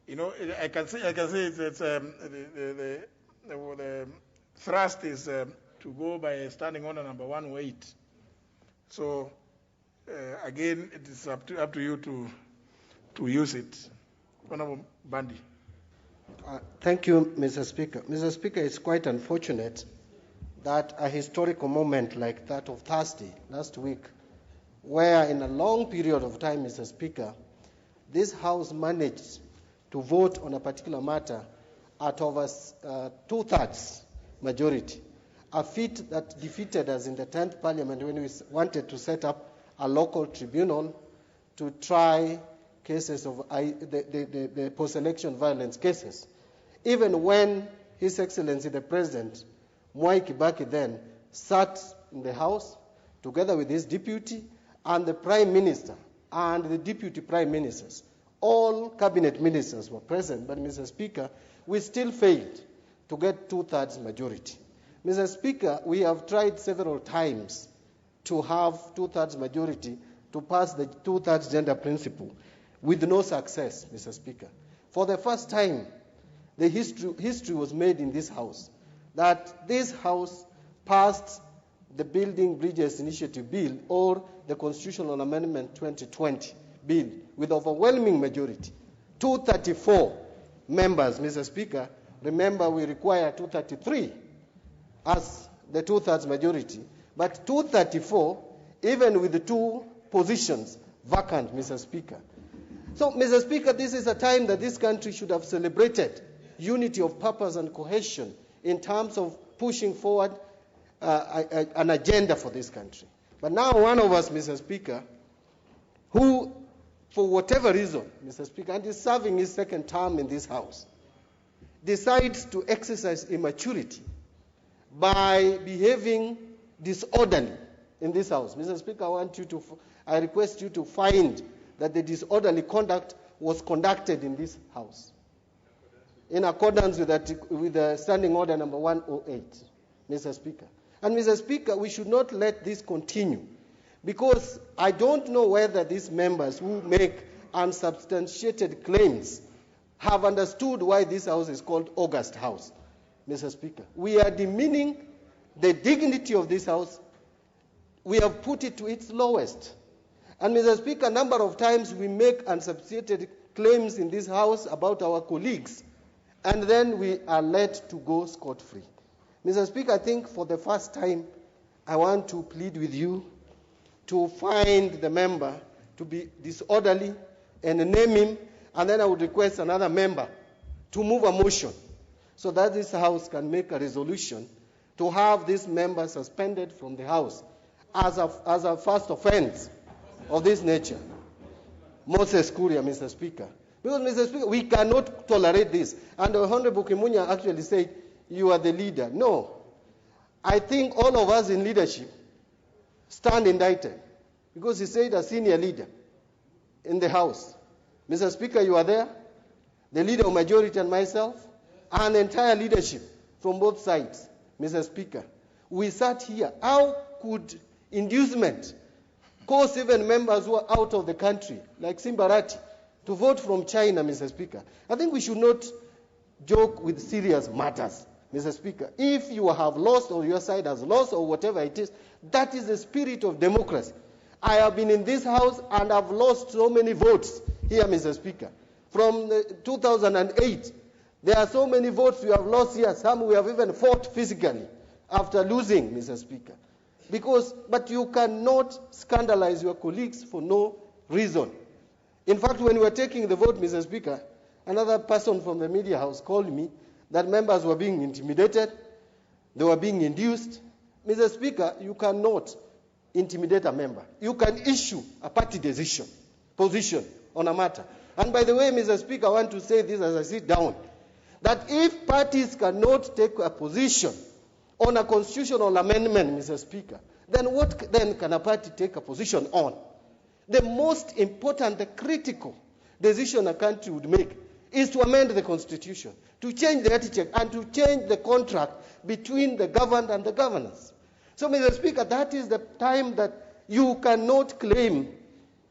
I can say it's the thrust is to go by standing order number 108. So again, it is up to you to use it. Honorable Bundy. Thank you, Mr. Speaker. Mr. Speaker, it's quite unfortunate that a historical moment like that of Thursday, last week, where in a long period of time, Mr. Speaker, this House managed to vote on a particular matter at over 2/3 majority, a feat that defeated us in the 10th Parliament when we wanted to set up a local tribunal to try cases of the post-election violence cases, even when His Excellency the President, Mwai Kibaki then, sat in the House together with his deputy and the Prime Minister and the Deputy Prime Ministers. All cabinet ministers were present, but Mr. Speaker, we still failed to get 2/3 majority. Mr. Speaker, we have tried several times to have 2/3 majority to pass the 2/3 gender principle with no success, Mr. Speaker. For the first time, the history was made in this House that this House passed the Building Bridges Initiative Bill or the Constitutional Amendment 2020 bill with overwhelming majority. 234 members, Mr. Speaker. Remember, we require 233 as the 2/3 majority, but 234, even with the 2 positions vacant, Mr. Speaker. So, Mr. Speaker, this is a time that this country should have celebrated unity of purpose and cohesion in terms of pushing forward an agenda for this country. But now one of us, Mr. Speaker, who, for whatever reason, Mr. Speaker, and is serving his second term in this House, decides to exercise immaturity by behaving disorderly in this House. Mr. Speaker, I request you to find that the disorderly conduct was conducted in this House in accordance with the Standing Order number 108, Mr. Speaker. And Mr. Speaker, we should not let this continue, because I don't know whether these members who make unsubstantiated claims have understood why this House is called August House, Mr. Speaker. We are demeaning the dignity of this House. We have put it to its lowest. And Mr. Speaker, a number of times we make unsubstantiated claims in this House about our colleagues, and then we are let to go scot-free. Mr. Speaker, I think for the first time, I want to plead with you to find the member to be disorderly and name him, and then I would request another member to move a motion so that this House can make a resolution to have this member suspended from the House as a first offense of this nature. Moses Kuria, Mr. Speaker. Because, Mr. Speaker, we cannot tolerate this. And the Honorable Kimunya actually said, you are the leader. No. I think all of us in leadership stand indicted, because he said a senior leader in the House. Mr. Speaker, you are there, the leader of majority and myself, and the entire leadership from both sides, Mr. Speaker. We sat here. How could inducement cause even members who are out of the country, like Simbarati, to vote from China, Mr. Speaker? I think we should not joke with serious matters, Mr. Speaker. If you have lost or your side has lost or whatever it is, that is the spirit of democracy. I have been in this House and I've lost so many votes here, Mr. Speaker. From 2008, there are so many votes we have lost here. Some we have even fought physically after losing, Mr. Speaker. But you cannot scandalize your colleagues for no reason. In fact, when we were taking the vote, Mr. Speaker, another person from the media house called me that members were being intimidated, they were being induced. Mr. Speaker, you cannot intimidate a member. You can issue a party position on a matter. And by the way, Mr. Speaker, I want to say this as I sit down, that if parties cannot take a position on a constitutional amendment, Mr. Speaker, then what then can a party take a position on? The most important, the critical decision a country would make is to amend the Constitution, to change the etiquette, and to change the contract between the governed and the governors. So, Mr. Speaker, that is the time that you cannot claim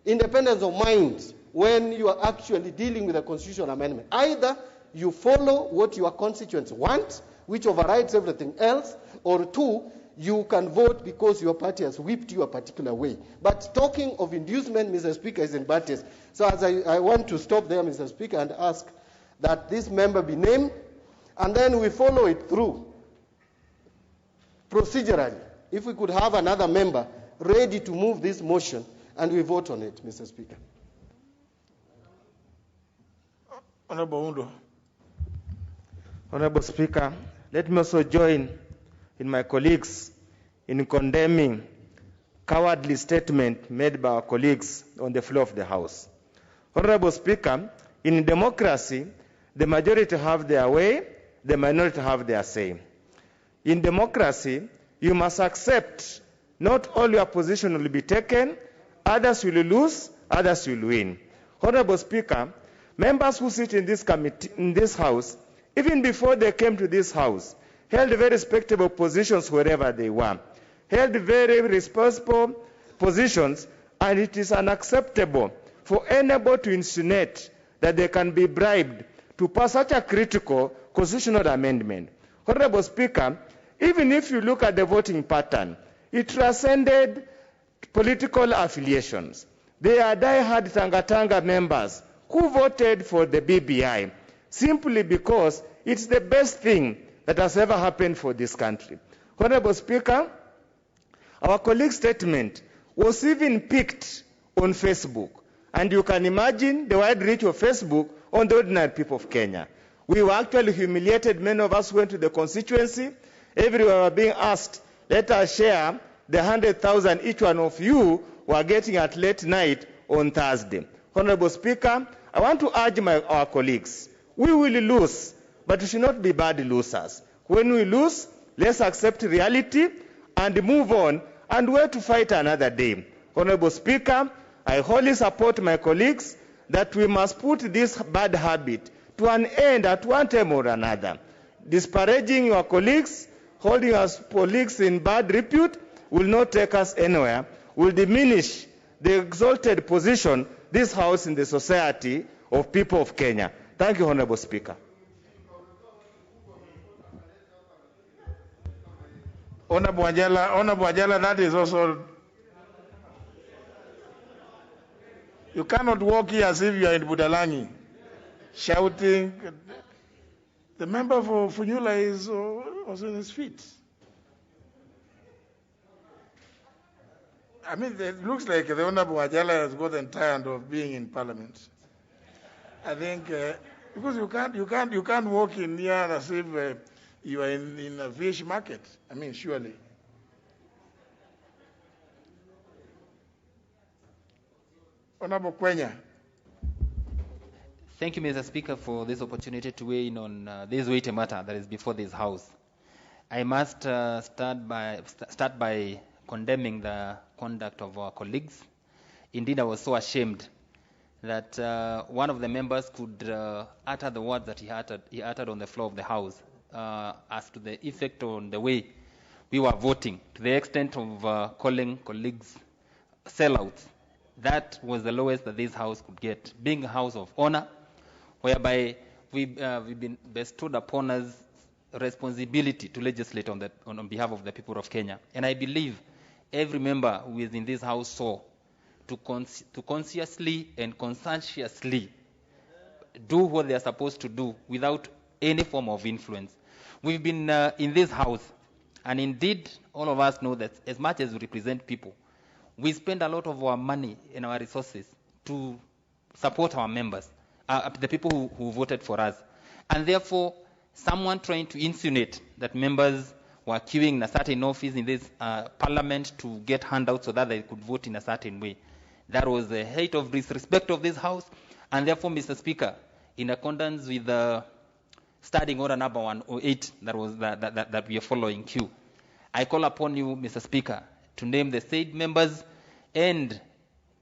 independence of mind when you are actually dealing with a constitutional amendment. Either you follow what your constituents want, which overrides everything else, or two, you can vote because your party has whipped you a particular way. But talking of inducement, Mr. Speaker, is in bad taste. So as I want to stop there, Mr. Speaker, and ask that this member be named, and then we follow it through procedurally. If we could have another member ready to move this motion, and we vote on it, Mr. Speaker. Honorable Undo. Honorable Speaker, let me also join in my colleagues in condemning cowardly statement made by our colleagues on the floor of the House. Honorable Speaker, in democracy, the majority have their way, the minority have their say. In democracy, you must accept not all your position will be taken, others will lose, others will win. Honorable Speaker, members who sit in this committee, in this house, even before they came to this house, held very respectable positions wherever they were, held very responsible positions, and it is unacceptable for anybody to insinuate that they can be bribed to pass such a critical constitutional amendment. Honorable Speaker, even if you look at the voting pattern, it transcended political affiliations. They are die-hard Tanga members who voted for the BBI simply because it's the best thing that has ever happened for this country. Honorable Speaker, our colleague's statement was even picked on Facebook, and you can imagine the wide reach of Facebook on the ordinary people of Kenya. We were actually humiliated. Many of us went to the constituency. Everywhere we were being asked, let us share the 100,000 each one of you were getting at late night on Thursday. Honorable Speaker, I want to urge our colleagues, we will lose, but we should not be bad losers. When we lose, let's accept reality and move on and wait to fight another day. Honorable Speaker, I wholly support my colleagues that we must put this bad habit to an end at one time or another. Disparaging your colleagues, holding us colleagues in bad repute will not take us anywhere, will diminish the exalted position this House in the society of people of Kenya. Thank you, Honorable Speaker. Honorable Ajala, that is also, you cannot walk here as if you are in Budalangi, shouting. The member for Funyula is also in his feet. I mean, it looks like the Honorable Ajala has gotten tired of being in Parliament. I think because you can't walk in here as if you are in a fish market. I mean, surely. Honorable Kwenya. Thank you, Mr. Speaker, for this opportunity to weigh in on this weighty matter that is before this House. I must start by condemning the conduct of our colleagues. Indeed, I was so ashamed that one of the members could utter the words that he uttered on the floor of the House as to the effect on the way we were voting, to the extent of calling colleagues sellouts. That was the lowest that this House could get, being a house of honor, whereby we've been bestowed upon us responsibility to legislate on behalf of the people of Kenya. And I believe every member who is in this House saw to consciously and conscientiously do what they are supposed to do without any form of influence. We've been in this House, and indeed all of us know that as much as we represent people, we spend a lot of our money and our resources to support our members, the people who voted for us. And therefore, someone trying to insinuate that members were queuing in a certain office in this parliament to get handouts so that they could vote in a certain way, that was the height of disrespect of this House. And therefore, Mr. Speaker, in accordance with the Standing Order number 108 that we are following queue, I call upon you, Mr. Speaker, to name the said members, and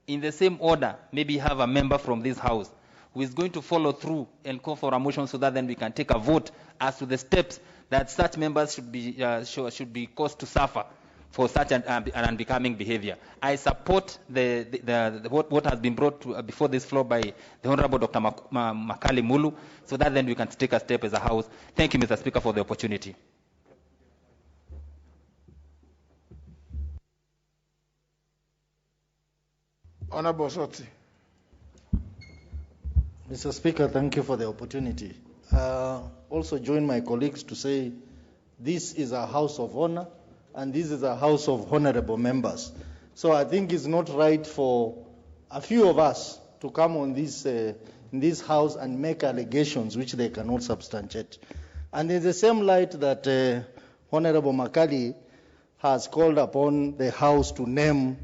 in the same order, maybe have a member from this House who is going to follow through and call for a motion so that then we can take a vote as to the steps that such members should be caused to suffer for such an unbecoming behavior. I support what has been brought before this floor by the Honorable Dr. Makali Mulu, so that then we can take a step as a House. Thank you, Mr. Speaker, for the opportunity. Honorable Soti. Mr. Speaker, thank you for the opportunity. Also join my colleagues to say this is a house of honor and this is a house of honorable members. So I think it's not right for a few of us to come on this in this house and make allegations which they cannot substantiate. And in the same light that Honorable Makali has called upon the House to name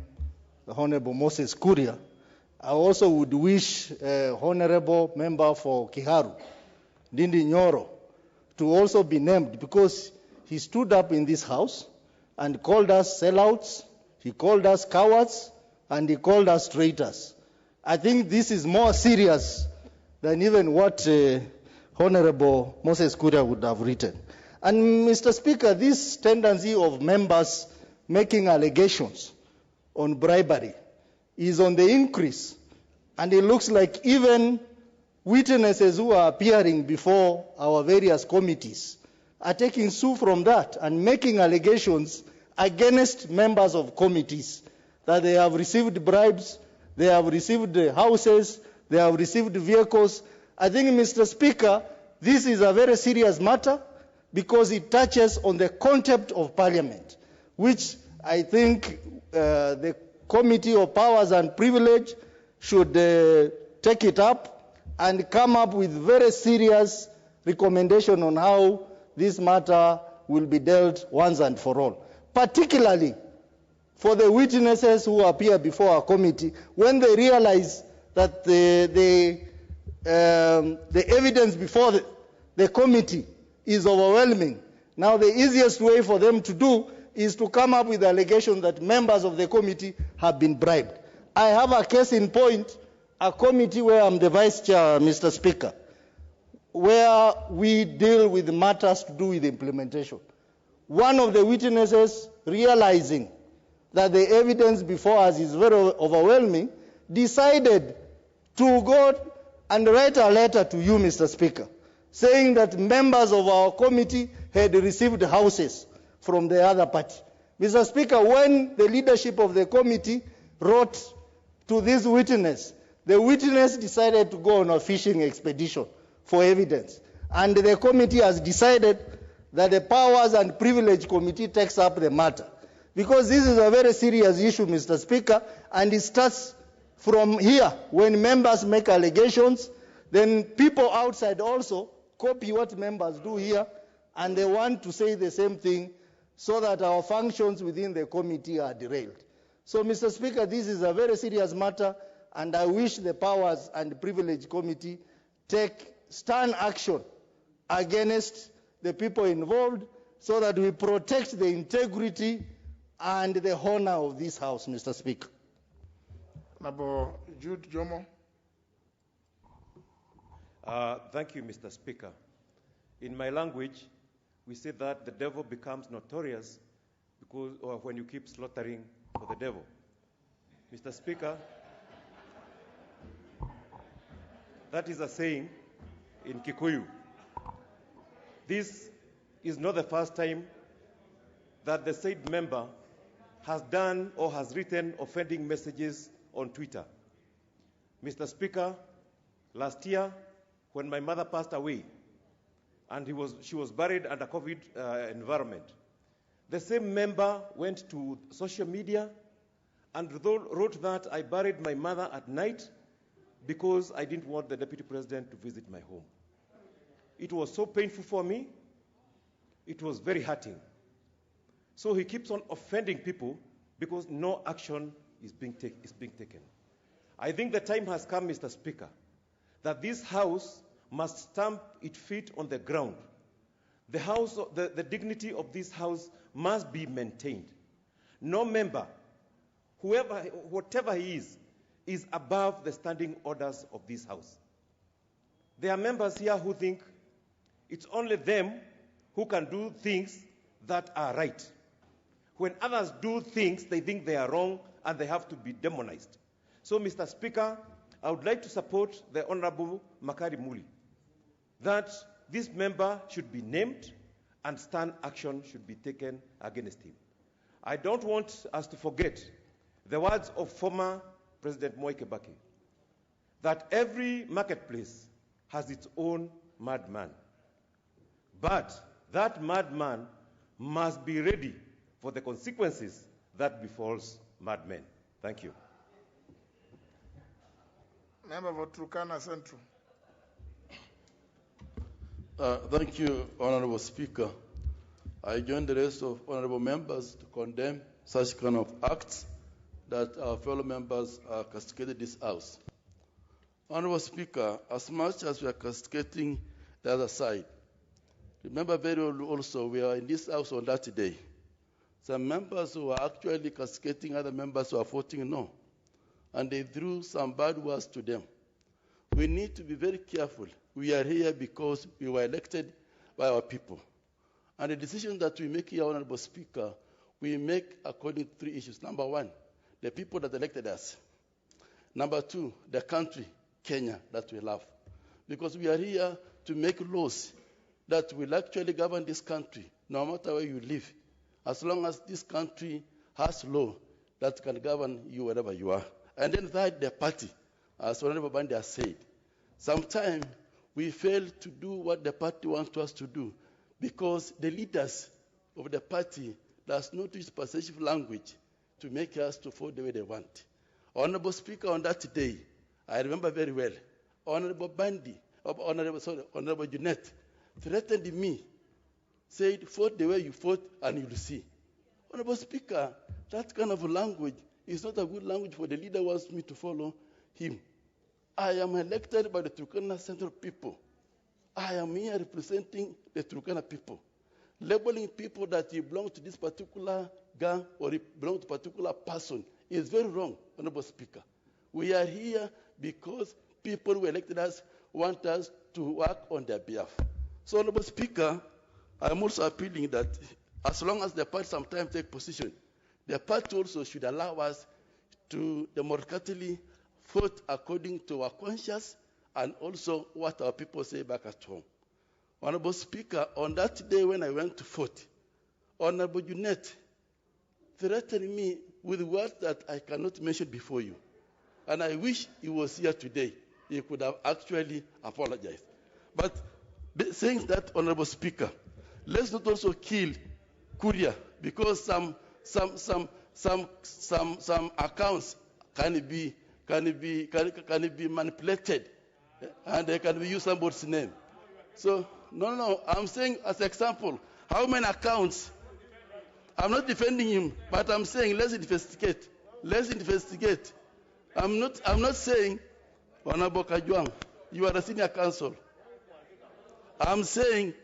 the Honorable Moses Kuria, I also would wish Honorable Member for Kiharu, Ndindi Nyoro, to also be named, because he stood up in this house and called us sellouts, he called us cowards, and he called us traitors. I think this is more serious than even what Honorable Moses Kuria would have written. And Mr. Speaker, this tendency of members making allegations on bribery is on the increase. And it looks like even witnesses who are appearing before our various committees are taking sue from that and making allegations against members of committees that they have received bribes, they have received houses, they have received vehicles. I think, Mr. Speaker, this is a very serious matter because it touches on the contempt of Parliament, which I think the Committee of Powers and Privilege should take it up and come up with very serious recommendation on how this matter will be dealt once and for all, particularly for the witnesses who appear before our committee when they realize that the evidence before the committee is overwhelming. Now the easiest way for them to do is to come up with allegations that members of the committee have been bribed. I have a case in point, a committee where I'm the vice chair, Mr. Speaker, where we deal with matters to do with implementation. One of the witnesses, realizing that the evidence before us is very overwhelming, decided to go and write a letter to you, Mr. Speaker, saying that members of our committee had received houses from the other party. Mr. Speaker, when the leadership of the committee wrote to this witness, the witness decided to go on a fishing expedition for evidence. And the committee has decided that the Powers and Privilege Committee takes up the matter. Because this is a very serious issue, Mr. Speaker, and it starts from here. When members make allegations, then people outside also copy what members do here, and they want to say the same thing so that our functions within the committee are derailed. So, Mr. Speaker, this is a very serious matter, and I wish the Powers and Privilege Committee take stern action against the people involved so that we protect the integrity and the honor of this House, Mr. Speaker. Honorable Jude Jomo. Thank you, Mr. Speaker. In my language, we say that the devil becomes notorious because, or when you keep slaughtering for the devil. Mr. Speaker, that is a saying in Kikuyu. This is not the first time that the said member has done or has written offending messages on Twitter. Mr. Speaker, last year, when my mother passed away, and she was buried under COVID environment, the same member went to social media and wrote that I buried my mother at night because I didn't want the Deputy President to visit my home. It was so painful for me. It was very hurting. So he keeps on offending people because no action is being taken. I think the time has come, Mr. Speaker, that this House must stamp its feet on the ground. The dignity of this House must be maintained. No member, whatever he is above the standing orders of this House. There are members here who think it's only them who can do things that are right. When others do things, they think they are wrong and they have to be demonized. So, Mr. Speaker, I would like to support the Honorable Makari Muli that this member should be named and stern action should be taken against him. I don't want us to forget the words of former President Moi Kibaki, that every marketplace has its own madman. But that madman must be ready for the consequences that befalls madmen. Thank you. Member for Turkana Central. Thank you, Honorable Speaker. I join the rest of honorable members to condemn such kind of acts that our fellow members are castigated this House. Honorable Speaker, as much as we are castigating the other side, remember very well also we are in this House on that day. Some members who are actually castigating other members who are voting no, and they threw some bad words to them. We need to be very careful. We are here because we were elected by our people. And the decision that we make here, Honorable Speaker, we make according to 3 issues. Number one, the people that elected us. Number two, the country, Kenya, that we love. Because we are here to make laws that will actually govern this country, no matter where you live, as long as this country has law that can govern you wherever you are. And then third, the party, as Honorable Bandi has said. Sometimes we fail to do what the party wants us to do because the leaders of the party does not use persuasive language to make us to vote the way they want. Honorable Speaker, on that day, I remember very well, Honorable Jeanette threatened me, said, vote the way you vote and you'll see. Honorable Speaker, that kind of language is not a good language for the leader who wants me to follow him. I am elected by the Turkana Central people. I am here representing the Turkana people. Labeling people that you belong to this particular gang or you belong to a particular person is very wrong, Honorable Speaker. We are here because people who elected us want us to work on their behalf. So, Honorable Speaker, I'm also appealing that as long as the party sometimes take position, the party also should allow us to democratically vote according to our conscience and also what our people say back at home. Honorable Speaker, on that day when I went to vote, Honorable Jeanette threatened me with words that I cannot mention before you. And I wish he was here today. He could have actually apologized. But saying that, Honorable Speaker, let's not also kill Kuria because some accounts can be manipulated and they can use somebody's name. So, no, I'm saying as an example, how many accounts? I'm not defending him, but I'm saying let's investigate. Let's investigate. I'm not saying, Honorable Kajwang, you are a senior counsel. I'm saying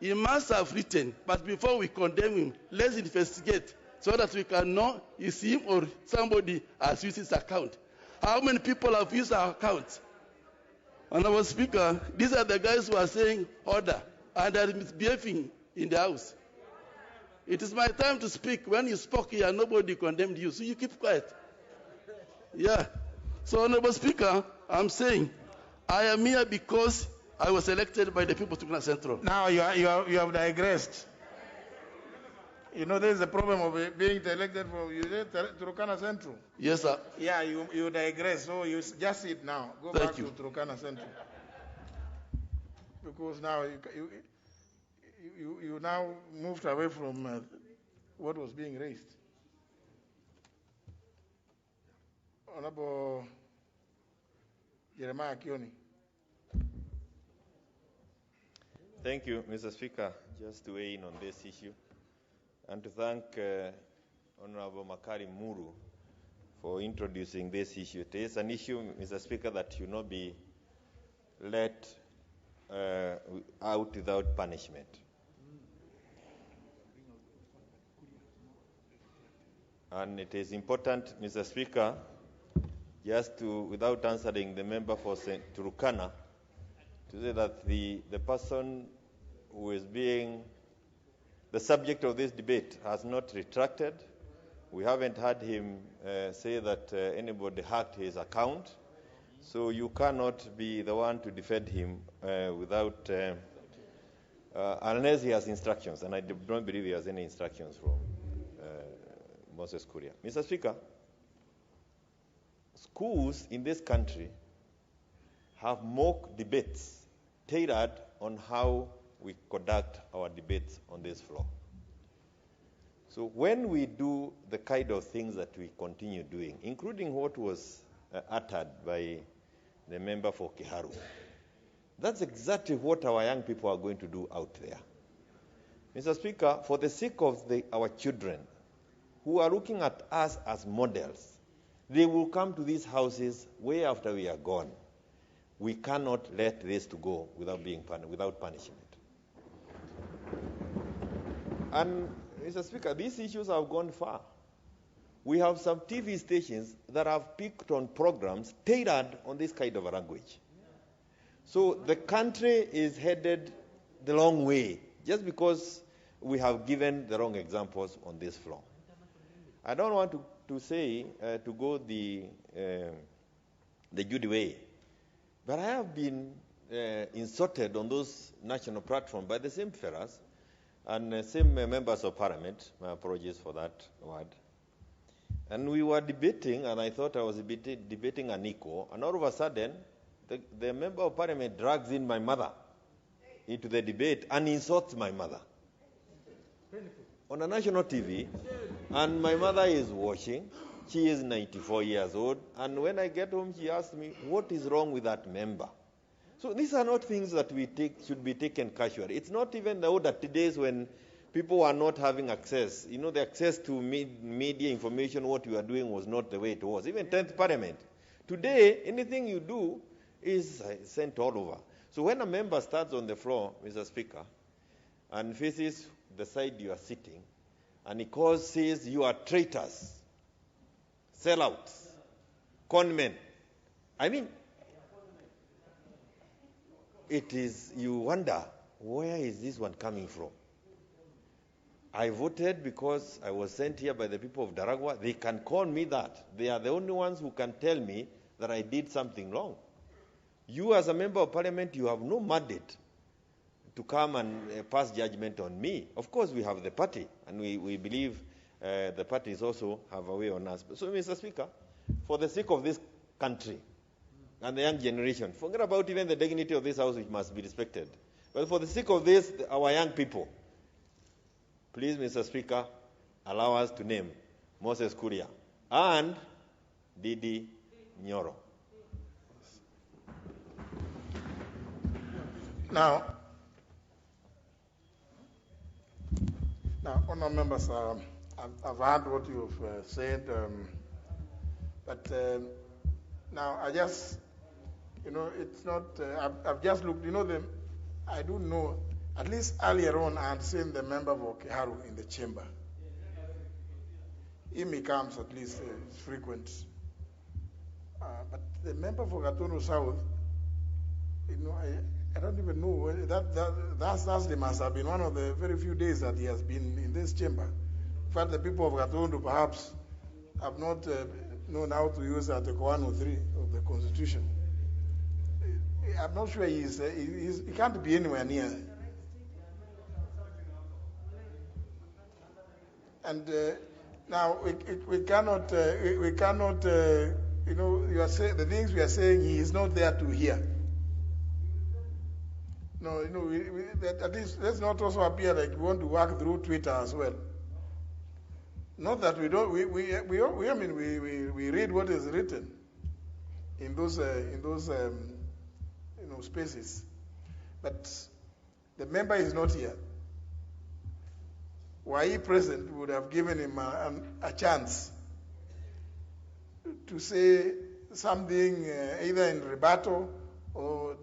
he must have written, but before we condemn him, let's investigate so that we can know is him or somebody has used his account. How many people have used our account? Honorable Speaker, these are the guys who are saying order and are misbehaving in the House. It is my time to speak. When you spoke here, nobody condemned you, so you keep quiet. Yeah. So, Honorable Speaker, I'm saying I am here because I was elected by the people of Turkana Central. Now you have digressed. You know, there's a problem of being elected for Turkana Central. Yes, sir. Yeah, you digress. So you just sit now. Go Thank back you. to Turkana Central. Because now you now moved away from what was being raised. Honorable Jeremiah Kioni. Thank you, Mr. Speaker. Just to weigh in on this issue and to thank Honorable Makari Muru for introducing this issue. It is an issue, Mr. Speaker, that should not be let out without punishment. And it is important, Mr. Speaker, just to, without answering the member for Turkana, to say that the person who is being the subject of this debate has not retracted. We haven't heard him say that anybody hacked his account. So you cannot be the one to defend him without, unless he has instructions. And I don't believe he has any instructions from Moses Kuria. Mr. Speaker, schools in this country have mock debates tailored on how we conduct our debates on this floor. So when we do the kind of things that we continue doing, including what was uttered by the member for Kiharu, that's exactly what our young people are going to do out there. Mr. Speaker, for the sake of our children, who are looking at us as models, they will come to these houses way after we are gone. We cannot let this to go without punishment. And, Mr. Speaker, these issues have gone far. We have some TV stations that have picked on programs tailored on this kind of a language. So the country is headed the wrong way just because we have given the wrong examples on this floor. I don't want to say, to go the Judy way, but I have been insulted on those national platforms by the same fellas and same members of parliament. My apologies for that word. And we were debating, and I thought I was debating an equal, and all of a sudden, the member of parliament drags in my mother into the debate and insults my mother on a national TV, and my mother is watching. She is 94 years old, and when I get home, she asks me, what is wrong with that member? So these are not things that should be taken casually. It's not even the older days when people are not having access. You know, the access to media information, what you are doing was not the way it was. Even 10th Parliament. Today, anything you do is sent all over. So when a member stands on the floor, Mr. Speaker, and faces the side you are sitting, and he says you are traitors, sellouts, conmen. I mean, you wonder, where is this one coming from? I voted because I was sent here by the people of Daragwa. They can call me that. They are the only ones who can tell me that I did something wrong. You as a member of parliament, you have no mandate to come and pass judgment on me. Of course, we have the party, and we believe the parties also have a way on us. So, Mr. Speaker, for the sake of this country and the young generation, forget about even the dignity of this house, which must be respected. But for the sake of this, our young people, please, Mr. Speaker, allow us to name Moses Kuria and Didi Nyoro. Now, honourable members, I've heard what you've said, but now I just, it's not, I've just looked, I don't know, at least earlier on I had seen the member of Okiharu in the chamber. He comes at least frequent. But the member for Gatono South, I don't even know. That must have been one of the very few days that he has been in this chamber. In fact, the people of Gatondo perhaps have not known how to use Article 103 of the Constitution. I'm not sure he can't be anywhere near. And now we cannot, you are saying the things we are saying, he is not there to hear. No, at least let's not also appear like we want to work through Twitter as well. Not that we don't. We read what is written in those spaces, but the member is not here. Were he present, we would have given him a chance to say something either in rebuttal or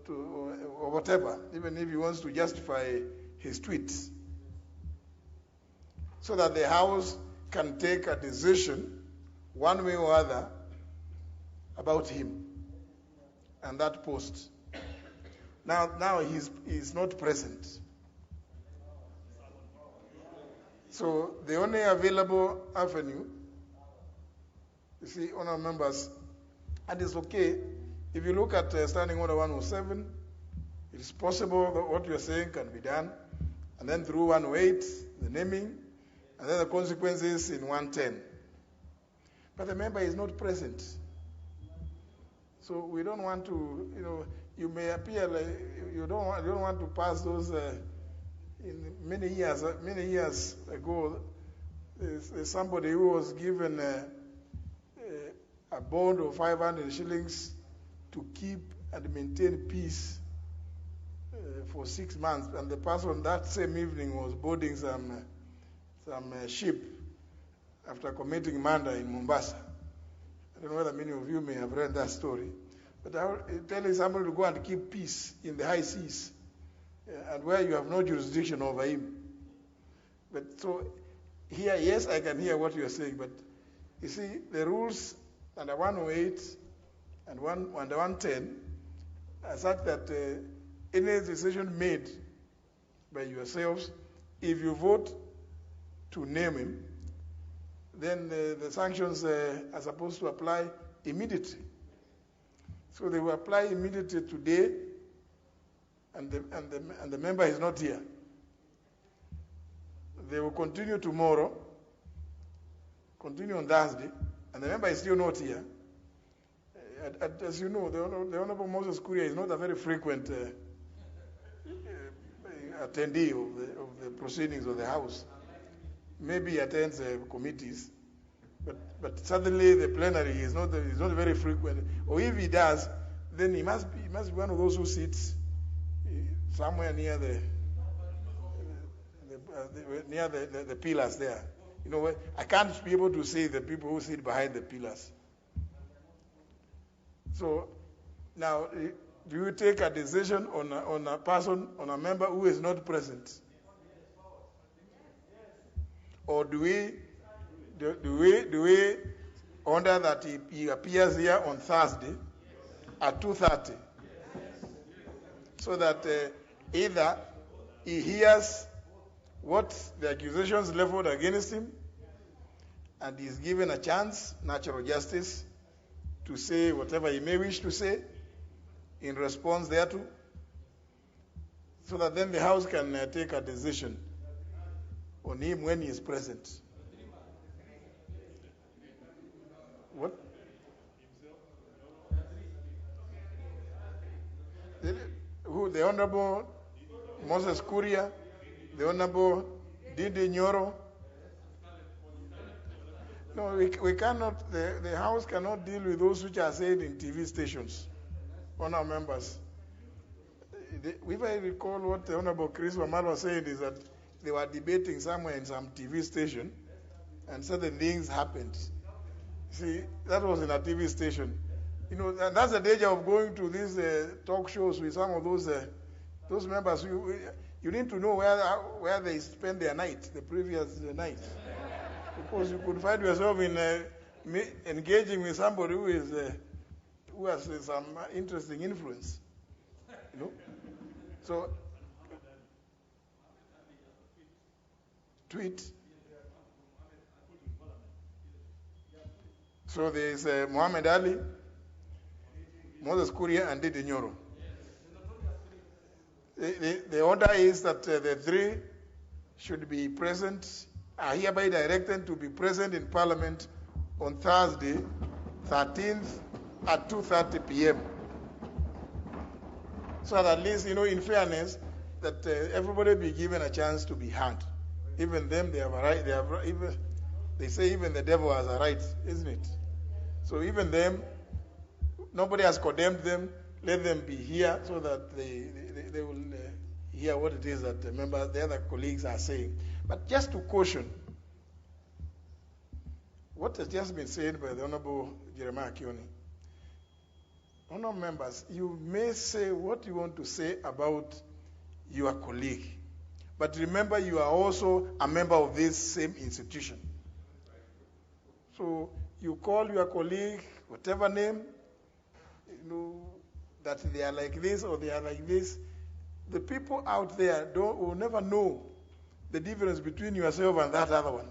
whatever, even if he wants to justify his tweets, so that the House can take a decision one way or other about him and that post. Now he's not present. So the only available avenue, you see, honourable members, and it's okay, if you look at Standing Order 107, it is possible that what you're saying can be done, and then through 108, the naming, and then the consequences in 110. But the member is not present. So we don't want to, you may appear like you don't want to pass those. In many years ago, there's somebody who was given a bond of 500 shillings to keep and maintain peace for 6 months, and the person that same evening was boarding some ship, after committing murder in Mombasa. I don't know whether many of you may have read that story. But telling somebody to go and keep peace in the high seas, and where you have no jurisdiction over him. But so here, yes, I can hear what you are saying, but you see, the rules under 108 and under 110 are such that any decision made by yourselves, if you vote to name him, then the sanctions are supposed to apply immediately. So they will apply immediately today, and the member is not here. They will continue tomorrow, continue on Thursday, and the member is still not here. As you know, the Honorable Moses Kuria is not a very frequent attendee of the proceedings of the House. Maybe he attends committees, but suddenly the plenary is not very frequent. Or if he does, then he must be one of those who sits somewhere near the pillars there. You know, I can't be able to see the people who sit behind the pillars. So now, do you take a decision on a person, on a member who is not present? Or do we order that he appears here on Thursday at 2:30, so that either he hears what the accusations leveled against him, and he is given a chance, natural justice, to say whatever he may wish to say in response thereto, so that then the House can take a decision on him when he is present. What? Who? The Honorable Moses Kuria, the Honorable Didi Nyoro. No, we cannot, the House cannot deal with those which are said in TV stations on our members. If I recall what the Honorable Chris Wamalo said, is that they were debating somewhere in some TV station, and certain things happened. See, that was in a TV station. You know, and that's the danger of going to these talk shows with some of those members. You need to know where they spend their night, the previous night. Because you could find yourself in engaging with somebody who has some interesting influence. You know? So, tweet. So there is Muhammad Ali, Moses Kuria, and Didi Nyoro. The order is that the three should be present, are hereby directed to be present in Parliament on Thursday, 13th at 2:30 p.m. So that at least, you know, in fairness, that everybody be given a chance to be heard. Even them, they have a right. They say even the devil has a right, isn't it? So even them, nobody has condemned them. Let them be here so that they will hear what it is that the other colleagues are saying. But just to caution, what has just been said by the Honorable Jeremiah Kioni, Honourable members, you may say what you want to say about your colleague, but remember you are also a member of this same institution. So you call your colleague whatever name, you know, that they are like this or they are like this. The people out there will never know the difference between yourself and that other one.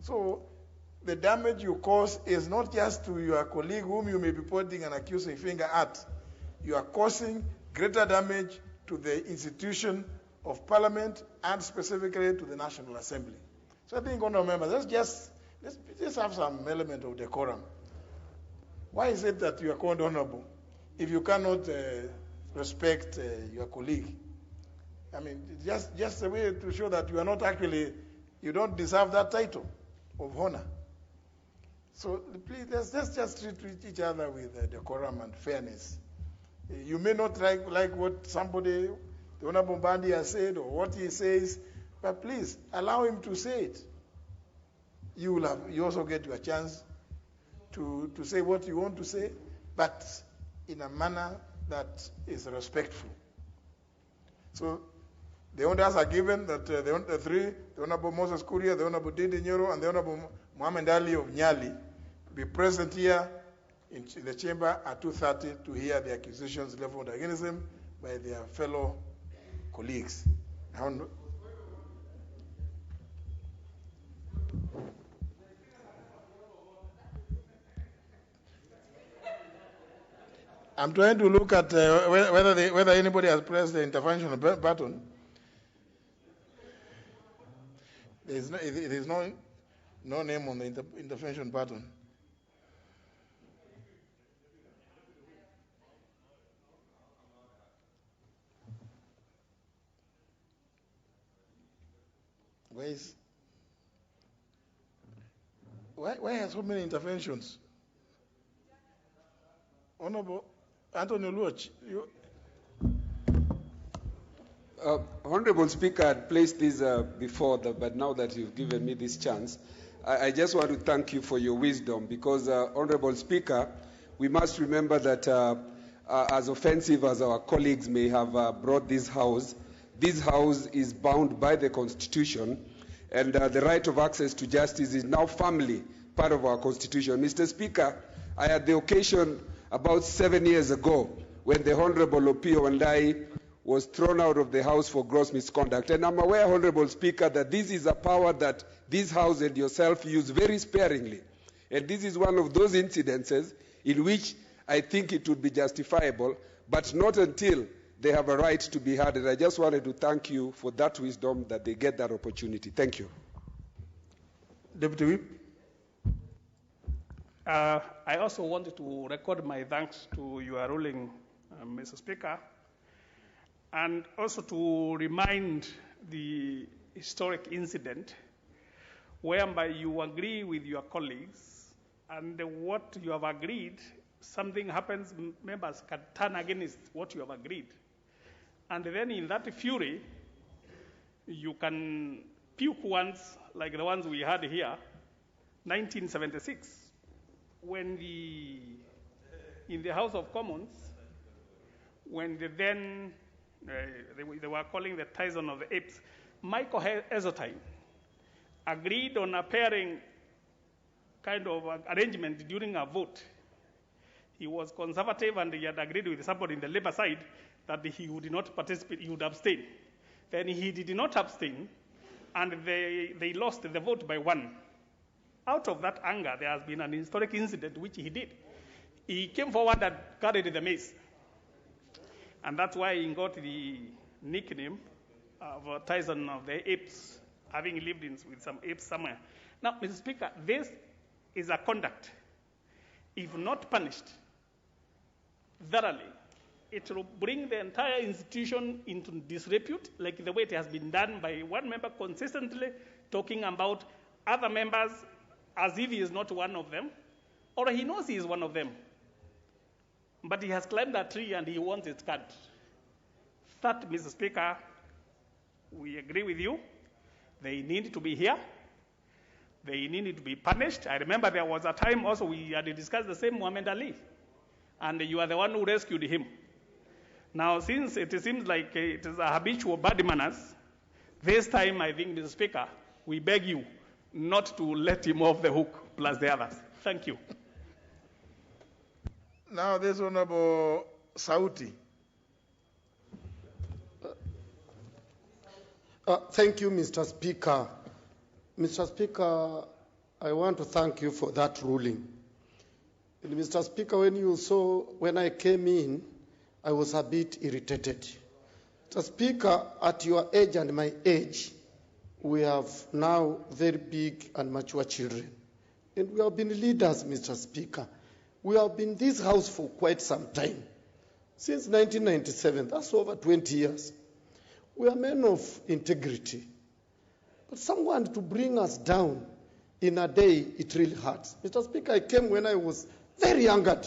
So the damage you cause is not just to your colleague whom you may be pointing an accusing finger at. You are causing greater damage to the institution of Parliament and specifically to the National Assembly. So I think, honourable members, let's just have some element of decorum. Why is it that you are called honourable if you cannot respect your colleague? I mean, just a way to show that you are not actually, you don't deserve that title of honor. So please, let's just treat each other with decorum and fairness. You may not like what somebody, the Honorable Bandi has said or what he says, but please allow him to say it. you also get your chance to say what you want to say, but in a manner that is respectful. So the orders are given that the three, the Honorable Moses Kuria, the Honorable Didi Nyoro, and the Honorable Mohamed Ali of Nyali, be present here in the chamber at 2:30 to hear the accusations leveled against them by their fellow colleagues. I'm trying to look at whether anybody has pressed the intervention button. There is no name on the intervention button. Why are so many interventions? Honorable Anthony Luoch, Honorable Speaker, I had placed this before, but now that you've given me this chance, I just want to thank you for your wisdom because, Honorable Speaker, we must remember that as offensive as our colleagues may have brought this House is bound by the Constitution, and the right of access to justice is now firmly part of our Constitution. Mr. Speaker, I had the occasion about 7 years ago when the Honorable Opio Wandai was thrown out of the House for gross misconduct. And I'm aware, Honorable Speaker, that this is a power that this House and yourself use very sparingly. And this is one of those incidences in which I think it would be justifiable, but not until they have a right to be heard. And I just wanted to thank you for that wisdom that they get that opportunity. Thank you. Deputy Whip. I also wanted to record my thanks to your ruling, Mr. Speaker, and also to remind the historic incident whereby you agree with your colleagues, and what you have agreed, something happens, members can turn against what you have agreed. And then in that fury, you can puke ones like the ones we had here, 1976. When in the House of Commons, when they were calling the Tyson of the Apes, Michael Heseltine agreed on a pairing kind of arrangement during a vote. He was conservative and he had agreed with somebody in the Labour side that he would not participate, he would abstain. Then he did not abstain, and they lost the vote by 1. Out of that anger, there has been an historic incident which he did. He came forward and carried the mace. And that's why he got the nickname of Tyson of the Apes, having lived with some apes somewhere. Now, Mr. Speaker, this is a conduct. If not punished thoroughly, it will bring the entire institution into disrepute, like the way it has been done by one member consistently talking about other members as if he is not one of them, or he knows he is one of them. But he has climbed a tree and he wants it cut. That, Mr. Speaker, we agree with you. They need to be here. They need to be punished. I remember there was a time also we had discussed the same Muhammad Ali, and you are the one who rescued him. Now, since it seems like it is a habitual bad manners, this time, I think, Mr. Speaker, we beg you not to let him off the hook, plus the others. Thank you. Now, this Honorable Sauti. Thank you, Mr. Speaker. Mr. Speaker, I want to thank you for that ruling. And Mr. Speaker, when I came in, I was a bit irritated. Mr. Speaker, at your age and my age, we have now very big and mature children. And we have been leaders, Mr. Speaker. We have been in this House for quite some time. Since 1997, that's over 20 years. We are men of integrity. But someone to bring us down in a day, it really hurts. Mr. Speaker, I came when I was very angered.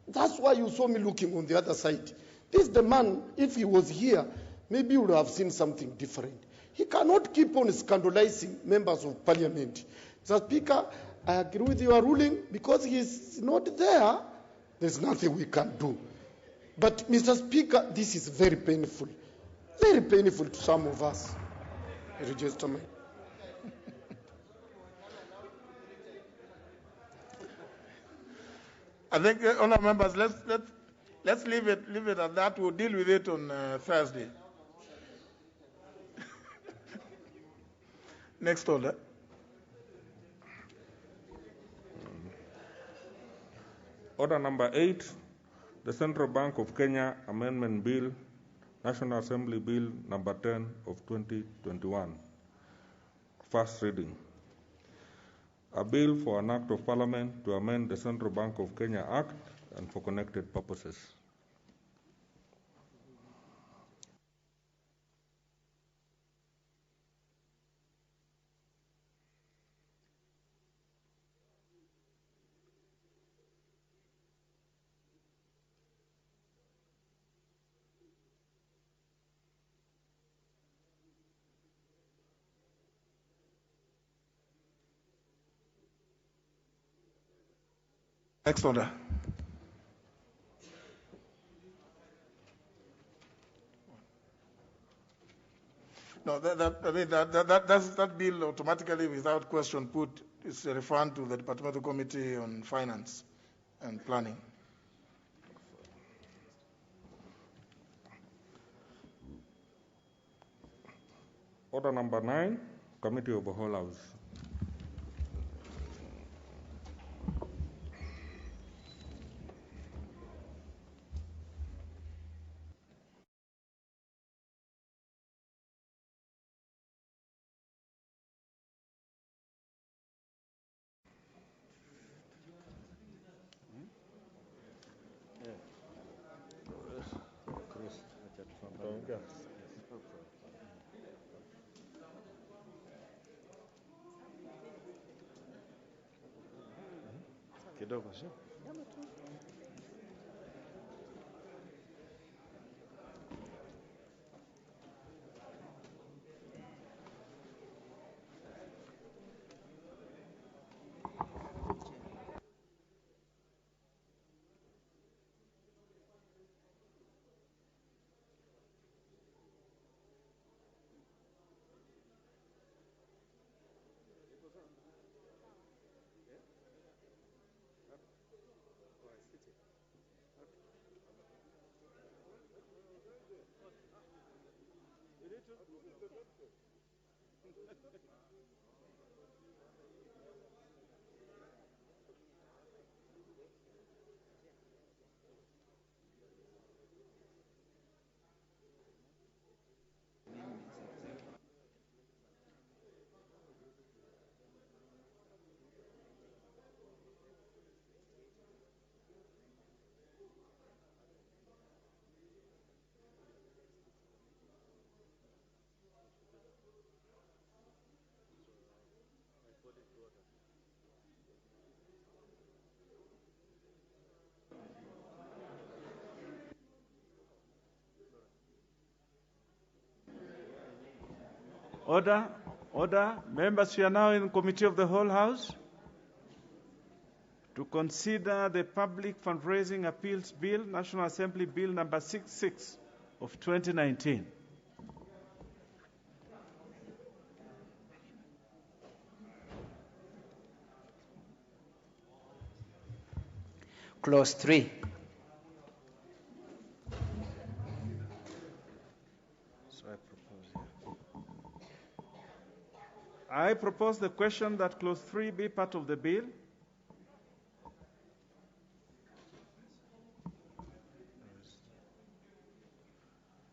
That's why you saw me looking on the other side. This is the man, if he was here, maybe he would have seen something different. He cannot keep on scandalizing members of parliament. Mr. Speaker, I agree with your ruling. Because he's not there, there's nothing we can do. But, Mr. Speaker, this is very painful to some of us. Gentlemen. I think, honourable members, let's leave it at that. We'll deal with it on Thursday. Next order. Order number 8, the Central Bank of Kenya Amendment Bill, National Assembly Bill number 10 of 2021. First reading. A bill for an act of parliament to amend the Central Bank of Kenya Act and for connected purposes. Next order. No, that bill automatically, without question put, is referred to the Departmental Committee on Finance and Planning. Order number 9, Committee of the Whole House. Kidogo sio? Order, order. Members, we are now in Committee of the Whole House to consider the Public Fundraising Appeals Bill, National Assembly Bill number 66 of 2019. Clause 3. I propose the question that Clause 3 be part of the bill.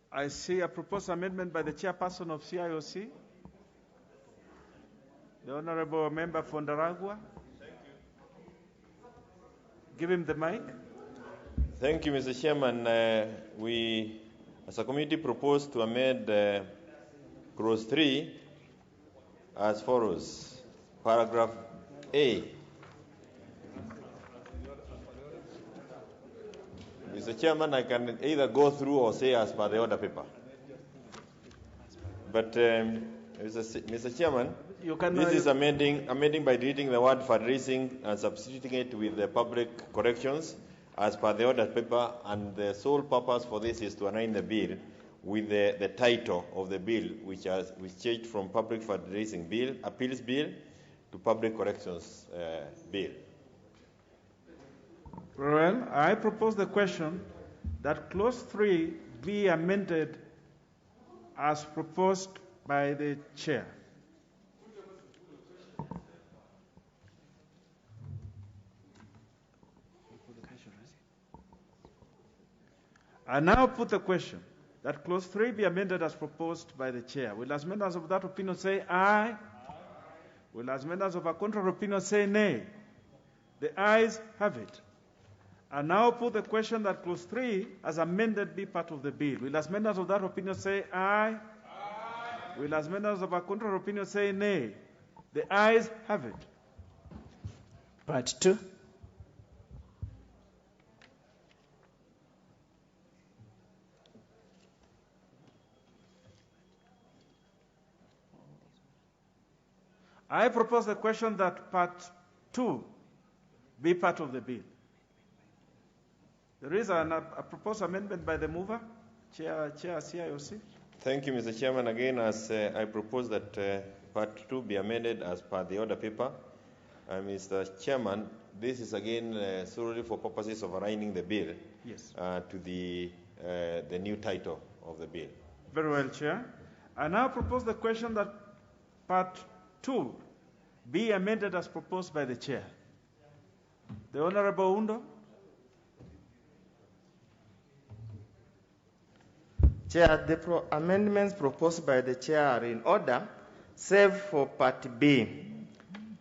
I see a proposed amendment by the chairperson of CIOC, the Honorable Member Fondaragua. Give him the mic. Thank you, Mr. Chairman. We, as a committee, propose to amend Clause 3 as follows. Paragraph A. Mr. Chairman, I can either go through or say as per the order paper. But Mr. Chairman, You can, this is amending by deleting the word fundraising and substituting it with the public corrections as per the order paper, and the sole purpose for this is to align the bill with the title of the bill, which changed from public fundraising bill, appeals bill, to public corrections bill. Well, I propose the question that clause 3 be amended as proposed by the chair. I now put the question that clause 3 be amended as proposed by the chair. Will as members of that opinion say aye? Will as members of a contrary opinion say nay? The ayes have it. I now put the question that clause 3 as amended be part of the bill. Will as members of that opinion say aye? Aye. Will as members of a contrary opinion say nay? The ayes have it. Part 2. I propose the question that part 2 be part of the bill. There is a proposed amendment by the mover, Chair CIOC. Thank you, Mr. Chairman. Again, as I propose that part 2 be amended as per the order paper. Mr. Chairman, this is again solely for purposes of aligning the bill to the new title of the bill. Very well, Chair. I now propose the question that part 2 be amended as proposed by the chair. The Honorable Undo. Chair, the amendments proposed by the chair are in order, save for part B.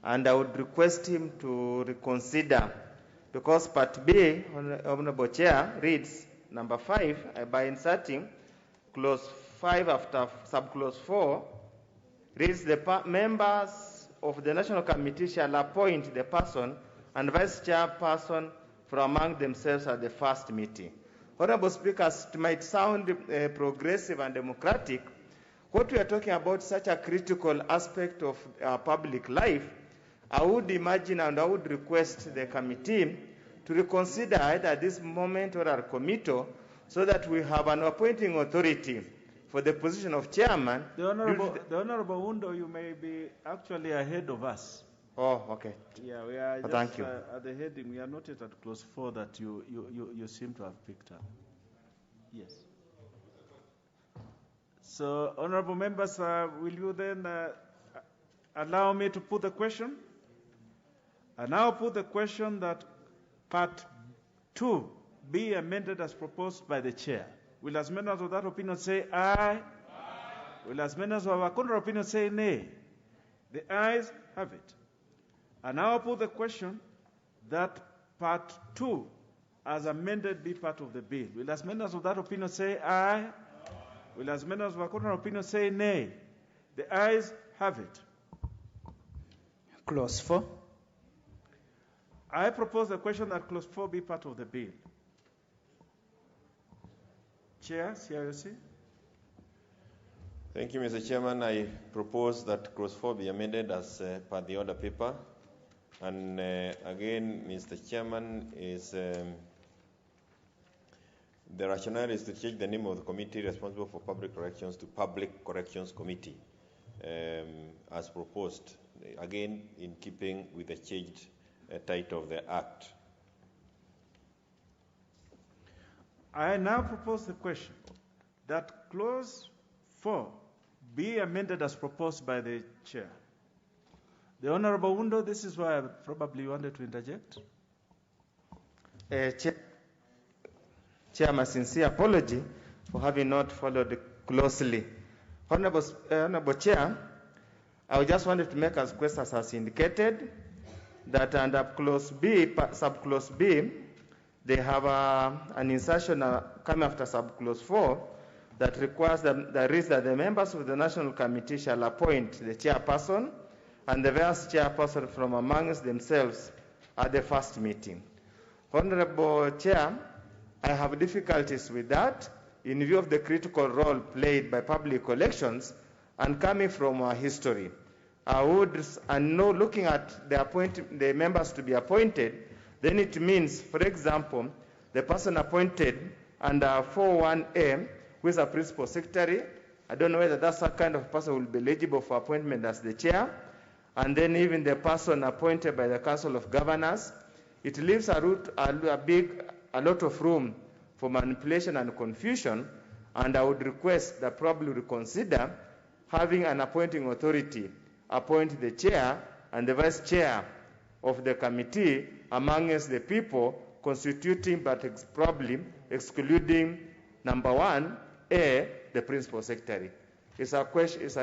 And I would request him to reconsider, because part B, Honorable Chair, reads number 5 by inserting clause 5 after subclause 4, reads the members of the National Committee shall appoint the person and vice chairperson from among themselves at the first meeting. Honorable Speaker, it might sound progressive and democratic. What we are talking about, such a critical aspect of public life, I would imagine and I would request the committee to reconsider either at this moment or our committee, so that we have an appointing authority for the position of chairman. The Honorable Undo, you may be actually ahead of us. Oh, okay. Yeah, we are just thank you. At the heading. We are not yet at clause 4 that you seem to have picked up. Yes. So, honorable members, will you then allow me to put the question? I now put the question that part 2 be amended as proposed by the chair. Will as members of that opinion say aye? Aye. Will as members of our contrary opinion say nay? The ayes have it. I now put the question that part 2 as amended be part of the bill. Will as members of that opinion say aye? Aye. Will as members of our contrary opinion say nay? The ayes have it. Clause 4. I propose the question that clause 4 be part of the bill. Chair, CIOC. Thank you, Mr. Chairman. I propose that clause 4 be amended as per the order paper. And again, Mr. Chairman, the rationale is to change the name of the committee responsible for public corrections to Public Corrections Committee, as proposed, again in keeping with the changed title of the Act. I now propose the question that clause 4 be amended as proposed by the chair. The Honorable Undo, this is why I probably wanted to interject. Chair, my sincere apology for having not followed closely. Honorable Chair, I just wanted to make as request as has indicated that under clause B, subclause B, they have an insertion coming after subclause 4 that requires that the members of the National Committee shall appoint the chairperson and the vice chairperson from amongst themselves at the first meeting. Honorable Chair, I have difficulties with that in view of the critical role played by public elections and coming from our history, looking at the members to be appointed, then it means, for example, the person appointed under 4.1a, who is a principal secretary, I don't know whether that's a kind of person who will be eligible for appointment as the chair, and then even the person appointed by the Council of Governors. It leaves a lot of room for manipulation and confusion, and I would request that probably reconsider having an appointing authority appoint the chair and the vice chair of the committee amongst the people constituting, but probably excluding number 1A, the principal secretary. It's a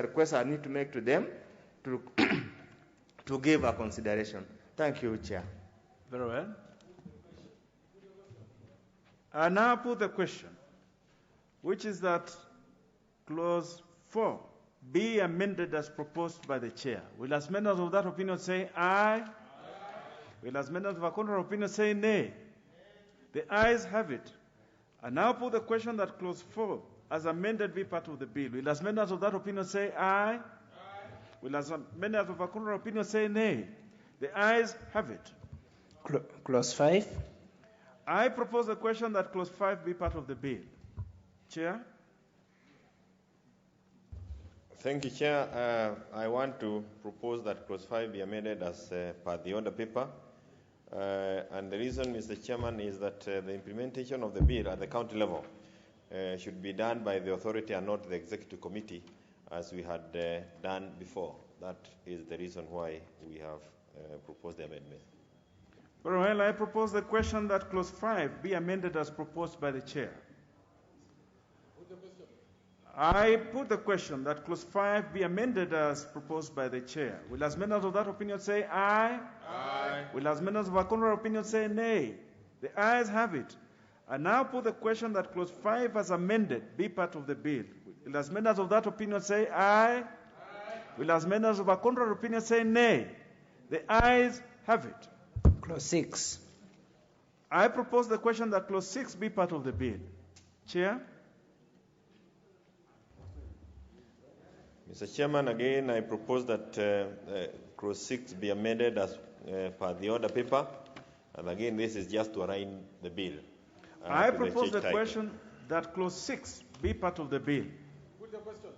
request I need to make to them to give a consideration. Thank you, Chair. Very well. I now put the question, which is that clause 4 be amended as proposed by the chair. Will as members of that opinion say aye? Aye. Will as members of a contrary opinion say nay? The ayes have it. I now put the question that clause 4 as amended be part of the bill. Will as members of that opinion say aye? Aye. Will as members of a contrary opinion say nay? The ayes have it. Clause 5. I propose the question that clause 5 be part of the bill. Chair? Thank you, Chair. I want to propose that clause 5 be amended as per the order paper. And the reason, Mr. Chairman, is that the implementation of the bill at the county level should be done by the authority and not the executive committee, as we had done before. That is the reason why we have proposed the amendment. Very well, I propose the question that clause 5 be amended as proposed by the chair. I put the question that clause 5 be amended as proposed by the chair. Will as members of that opinion say aye? Aye. Will as members of a contrary opinion say nay? The ayes have it. I now put the question that clause 5 as amended be part of the bill. Will as members of that opinion say aye? Aye. Will as members of a contrary opinion say nay? The ayes have it. Clause 6. I propose the question that clause 6 be part of the bill. Chair? Mr. Chairman, again, I propose that clause 6 be amended as per the order paper. And again, this is just to align the bill. I propose the question that clause 6 be part of the bill. Put the question.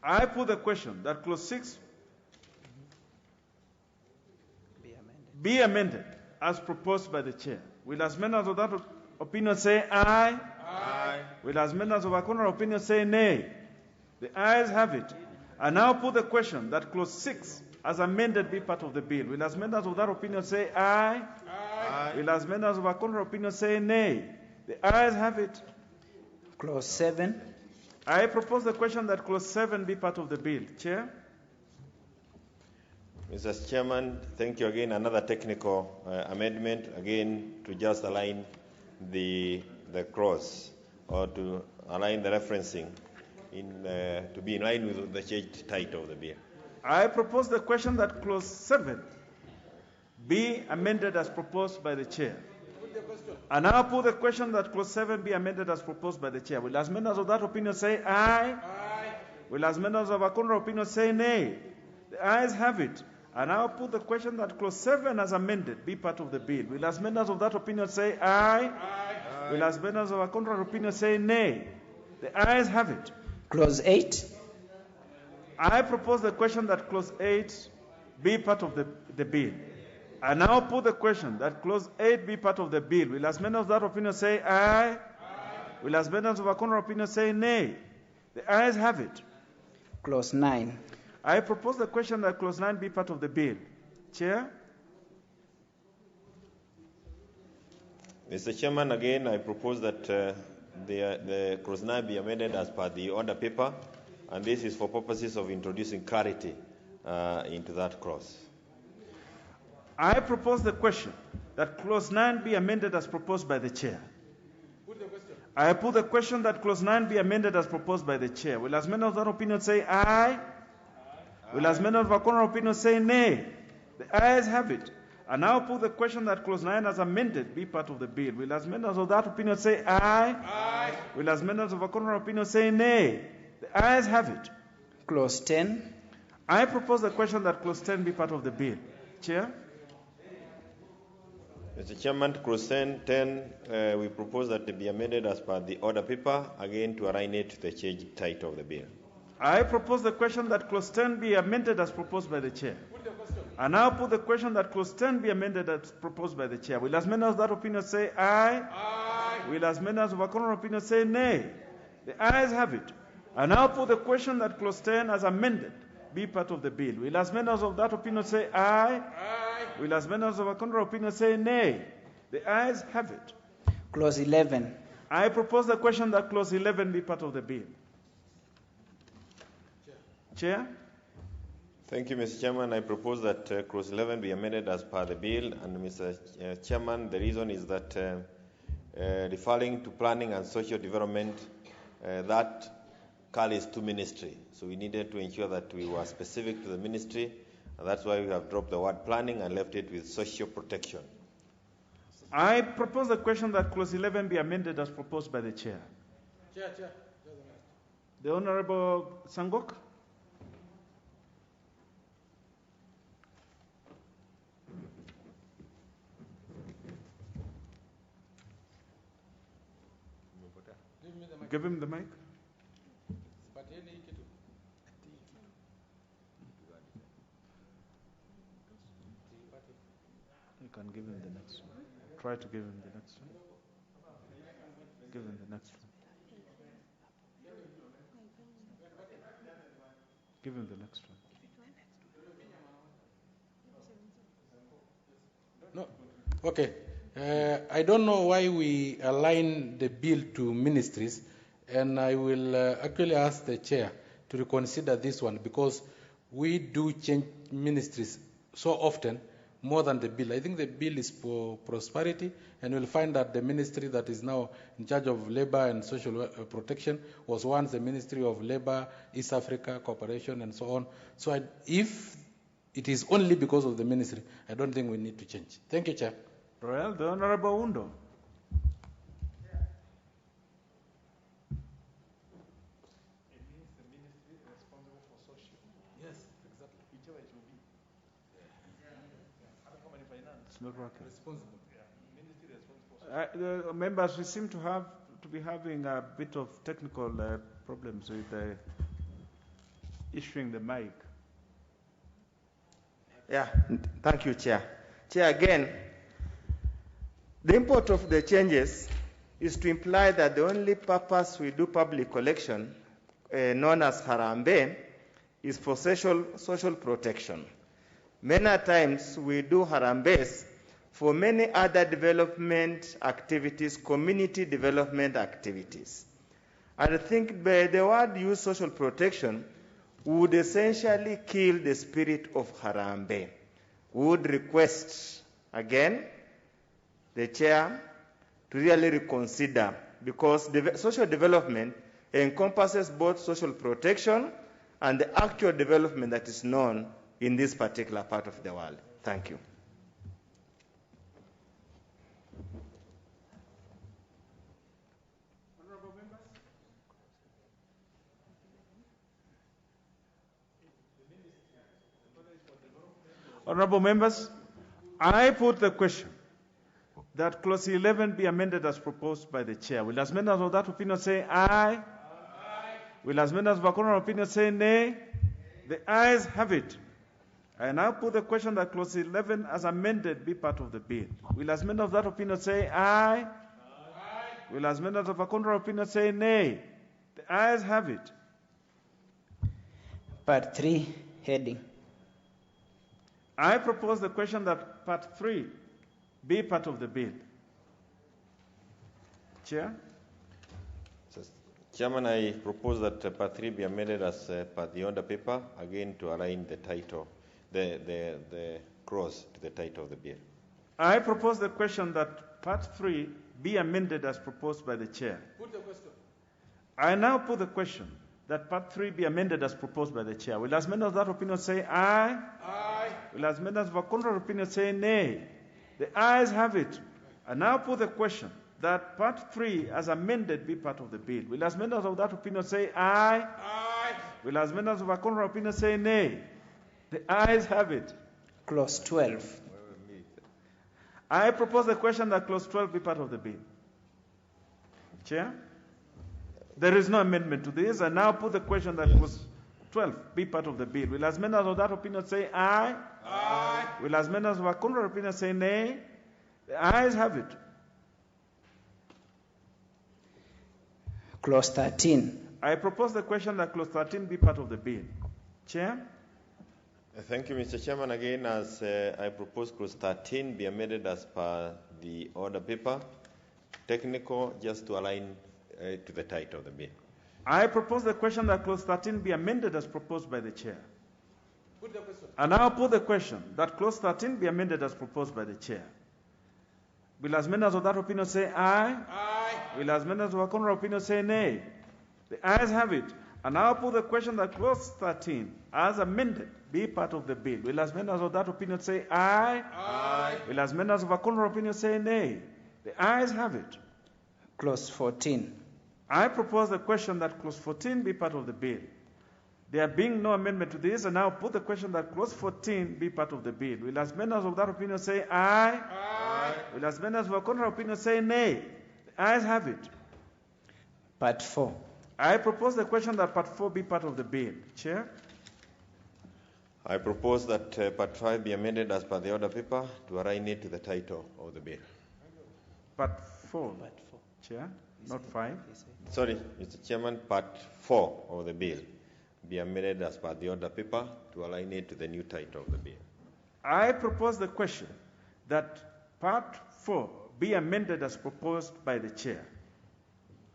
I put the question that clause 6 be amended as proposed by the chair. Will as members of that opinion say aye? Aye. Will as members of a contrary opinion say nay? The ayes have it. I now put the question that clause 6 as amended be part of the bill. Will as members of that opinion say aye? Aye. Will as members of a contrary opinion say nay? The ayes have it. Clause 7. I propose the question that clause 7 be part of the bill. Chair? Mr. Chairman, thank you again. Another technical amendment, again, to just align the clause, or to align the referencing to be in line with the changed title of the bill. I propose the question that clause 7 be amended as proposed by the chair. And I put the question that clause 7 be amended as proposed by the chair. Will as members of that opinion say aye? Aye. Will as members of a contrary opinion say nay? The ayes have it. And I'll put the question that clause 7 as amended be part of the bill. Will as members of that opinion say aye? Aye. Will as members of a contrary opinion say nay? The ayes have it. Clause 8. I propose the question that clause 8 be part of the bill. I now put the question that clause 8 be part of the bill. Will as members of that opinion say aye? Aye. Will as members of a contrary opinion say nay? The ayes have it. Clause 9. I propose the question that clause 9 be part of the bill. Chair? Mr. Chairman, again, I propose that the clause 9 be amended as per the order paper, and this is for purposes of introducing clarity into that clause. I propose the question that clause 9 be amended as proposed by the chair. Put the question. I put the question that clause 9 be amended as proposed by the chair. Will as members of that opinion say aye? Will as members of a contrary opinion say nay? The ayes have it. I now put the question that clause 9 as amended be part of the bill. Will as members of that opinion say aye? Aye. Will as members of a contrary opinion say nay? The ayes have it. Clause 10. I propose the question that clause 10 be part of the bill. Chair? Mr. Chairman, clause 10, we propose that it be amended as per the order paper, again to align it to the change title of the bill. I propose the question that clause 10 be amended as proposed by the chair. I now put the question that clause 10 be amended as proposed by the chair. Will as members of that opinion say aye? Aye. Will as members of a contrary opinion say nay? The ayes have it. I now put the question that clause 10 as amended be part of the bill. Will as members of that opinion say aye? Aye. Will as members of a contrary opinion say nay? The ayes have it. Clause 11. I propose the question that clause 11 be part of the bill. Chair? Thank you, Mr. Chairman. I propose that clause 11 be amended as per the bill. And Mr. Chairman, the reason is that referring to planning and social development, that carries to ministry. So we needed to ensure that we were specific to the ministry. And that's why we have dropped the word planning and left it with social protection. I propose the question that clause 11 be amended as proposed by the chair. Chair. The Honorable Sangok. Give him the mic. You can give him the next one. Try to give him the next one. Give him the next one. Give him the next one. No. Okay. I don't know why we align the bill to ministries, and I will actually ask the chair to reconsider this one, because we do change ministries so often more than the bill. I think the bill is for prosperity, and we'll find that the ministry that is now in charge of labor and social protection was once the Ministry of Labor, East Africa, Cooperation, and so on. So if it is only because of the ministry, I don't think we need to change. Thank you, Chair. Well, the Honorable Undo. It's not working. The members, we seem to be having a bit of technical problems with issuing the mic. Yeah, thank you, Chair. Chair, again, the import of the changes is to imply that the only purpose we do public collection, known as Harambe, is for social protection. Many times we do Harambes for many other development activities, community development activities. And I think by the word use social protection would essentially kill the spirit of Harambe. We would request, again, the chair to really reconsider, because social development encompasses both social protection and the actual development that is known in this particular part of the world. Thank you. Honorable members, I put the question that clause 11 be amended as proposed by the chair. Will as members of that opinion say aye? Aye. Will as members of a contrary opinion say nay? The ayes have it. I now put the question that clause 11 as amended be part of the bill. Will as members of that opinion say aye? Aye. Will as members of a contrary opinion say nay? The ayes have it. Part 3, heading. I propose the question that part 3 be part of the bill. Chair? Chairman, I propose that part 3 be amended as per the order paper, again to align the title, the clause to the title of the bill. I propose the question that part 3 be amended as proposed by the chair. Put the question. I now put the question that part 3 be amended as proposed by the chair. Will as members of that opinion say aye? Aye. Will as many as of a contrary opinion say nay? The ayes have it. I now put the question that part 3 as amended be part of the bill. Will as many as of that opinion say aye? Aye. Will as many as of a contrary opinion say nay? The ayes have it. Clause 12. I propose the question that clause 12 be part of the bill. Chair? There is no amendment to this. I now put the question that clause 12 be part of the bill. Will as many as of that opinion say aye? Aye. Will as many as of a contrary opinion say nay? The ayes have it. Clause 13. I propose the question that clause 13 be part of the bill. Chair? Thank you, Mr. Chairman. Again, as I propose clause 13 be amended as per the order paper, technical, just to align to the title of the bill. I propose the question that clause 13 be amended as proposed by the chair. Put the question. And now put the question that clause 13 be amended as proposed by the chair. Will as many as of that opinion say aye? Aye. Will as many as of a contrary opinion say nay? The ayes have it. And now put the question that clause 13 as amended be part of the bill. Will as many as of that opinion say aye? Aye. Will as many as of a contrary opinion say nay? The ayes have it. Clause 14. I propose the question that clause 14 be part of the bill. There being no amendment to this, and now put the question that clause 14 be part of the bill. Will as many as of that opinion say aye? Aye. Will as many as of a contrary opinion say nay? The ayes have it. Part 4. I propose the question that part 4 be part of the bill. Chair? I propose that part 5 be amended as per the order paper to align it to the title of the bill. Part 4. Chair? Not 5. Sorry, Mr. Chairman, part 4 of the bill be amended as per the order paper to align it to the new title of the bill. I propose the question that part 4 be amended as proposed by the chair.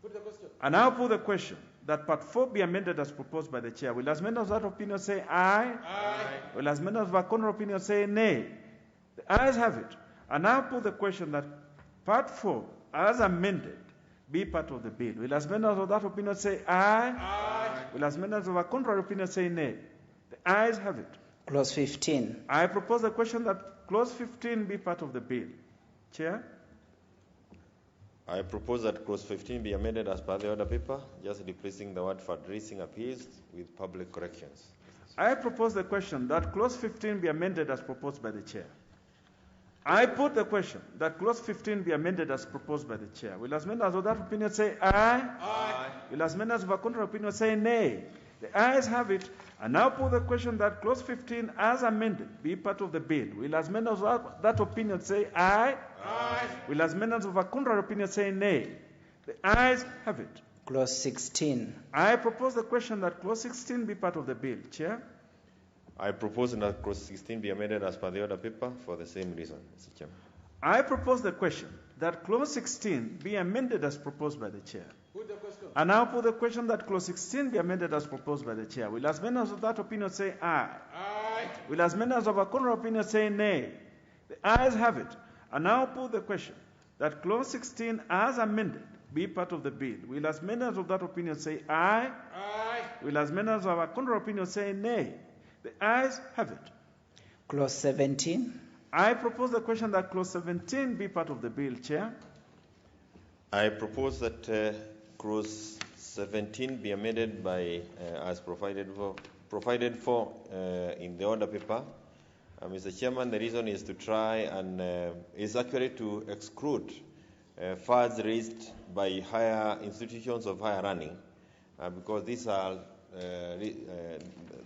Put the question. And I'll put the question that part 4 be amended as proposed by the chair. Will as many of that opinion say aye? Aye. Will as many of our contrary opinion say nay? The ayes have it. And I'll put the question that part 4 as amended be part of the bill. Will as many of that opinion say aye? Aye. Will as many of our contrary opinion say nay? The ayes have it. Clause 15. I propose the question that clause 15 be part of the bill. Chair? I propose that clause 15 be amended as per the order paper, just replacing the word fundraising appeals with public corrections. I propose the question that clause 15 be amended as proposed by the chair. I put the question that clause 15 be amended as proposed by the chair. Will as many as of that opinion say aye? Aye. Will as many as of a contrary opinion say nay? The ayes have it. And now put the question that clause 15 as amended be part of the bill. Will as many as of that opinion say aye? Aye. Will as many as of a contrary opinion say nay? The ayes have it. Clause 16. I propose the question that clause 16 be part of the bill. Chair? I propose that clause 16 be amended as per the order paper for the same reason, Mr. Chairman. I propose the question that clause 16 be amended as proposed by the chair. Put the question. And now put the question that clause 16 be amended as proposed by the chair. Will as many as of that opinion say aye? Aye. Will as many as of a contrary opinion say nay? The ayes have it. And now put the question that clause 16 as amended be part of the bill. Will as many as of that opinion say aye? Aye. Will as many as of a contrary opinion say nay? The ayes have it. Clause 17. I propose the question that clause 17 be part of the bill. Chair? I propose that clause 17 be amended by as provided for in the order paper. Mr. Chairman, the reason is to try and is actually to exclude funds raised by higher institutions of higher running, because these are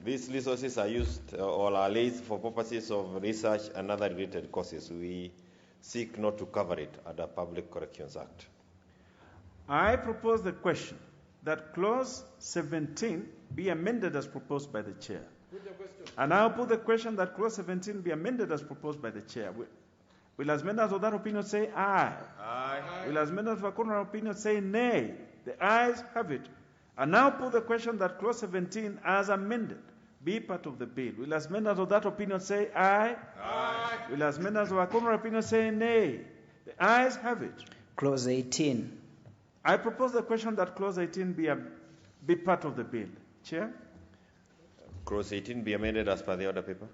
these resources are used or are raised for purposes of research and other related causes. We seek not to cover it under Public Corrections Act. I propose the question that clause 17 be amended as proposed by the chair. Put the question. And I'll put the question that clause 17 be amended as proposed by the chair. Will as many as of that opinion say aye? Aye. Will as many as of a contrary opinion say nay? The ayes have it. And now put the question that clause 17 as amended be part of the bill. Will as many as of that opinion say aye? Aye. Will as many as of a contrary opinion say nay? The ayes have it. Clause 18. I propose the question that clause 18 be part of the bill. Chair? Clause 18 be amended as per the order paper.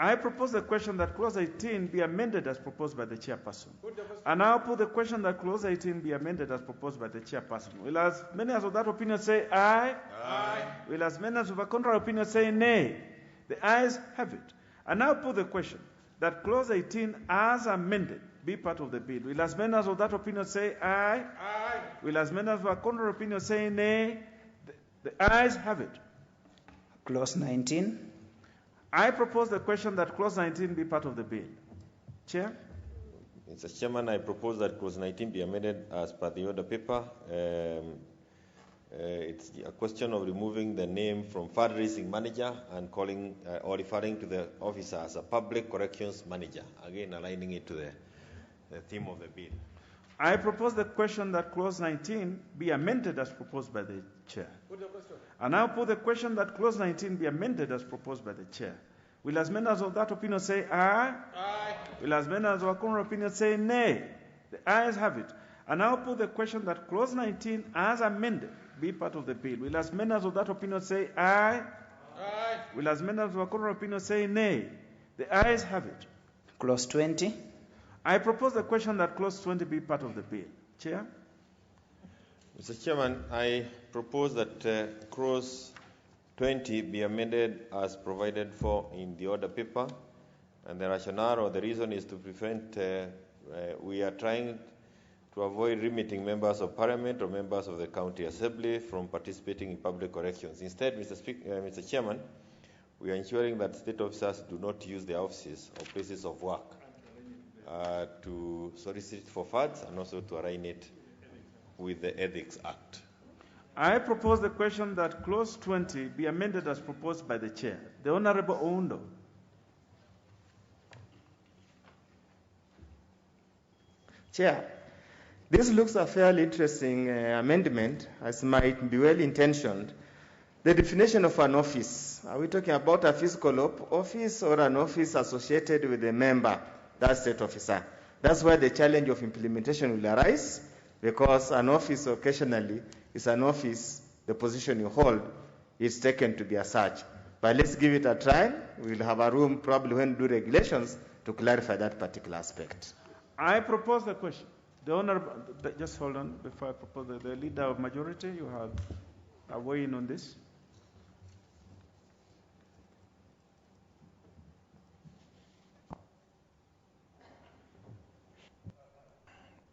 I propose the question that clause 18 be amended as proposed by the chairperson. And now put the question that clause 18 be amended as proposed by the chairperson. Will as many as of that opinion say aye? Aye. Will as many as of a contrary opinion say nay? The ayes have it. And now put the question that clause 18 as amended be part of the bill. Will as many as of that opinion say aye? Aye. Will as many as of a contrary opinion say nay? The ayes have it. Clause 19. I propose the question that clause 19 be part of the bill. Chair? Mr. Chairman, I propose that clause 19 be amended as per the order paper. It's a question of removing the name from fundraising manager and calling or referring to the officer as a public corrections manager. Again, aligning it to the theme of the bill. I propose the question that clause 19 be amended as proposed by the chair. Put the question. And now put the question that clause 19 be amended as proposed by the chair. Will as many as of that opinion say aye? Aye. Will as many as of a contrary opinion say nay? The ayes have it. And now put the question that clause 19 as amended be part of the bill. Will as many as of that opinion say aye? Aye. Will as many as of a contrary opinion say nay? The ayes have it. Clause 20. I propose the question that clause 20 be part of the bill. Chair? Mr. Chairman, I propose that clause 20 be amended as provided for in the order paper. And the rationale or the reason is to prevent, we are trying to avoid limiting members of parliament or members of the county assembly from participating in public corrections. Instead, Mr. Chairman, we are ensuring that state officers do not use their offices or places of work to solicit for funds and also to align it with the Ethics Act. I propose the question that clause 20 be amended as proposed by the chair. The Honorable Oundo. Chair, this looks a fairly interesting amendment, as might be well intentioned. The definition of an office. Are we talking about a physical office or an office associated with a member? That state officer. That's where the challenge of implementation will arise, because an office occasionally is an office, the position you hold is taken to be as such. But let's give it a try. We'll have a room probably when we do regulations to clarify that particular aspect. I propose the question. The Honorable, just hold on before I propose the leader of majority, you have a weigh in on this.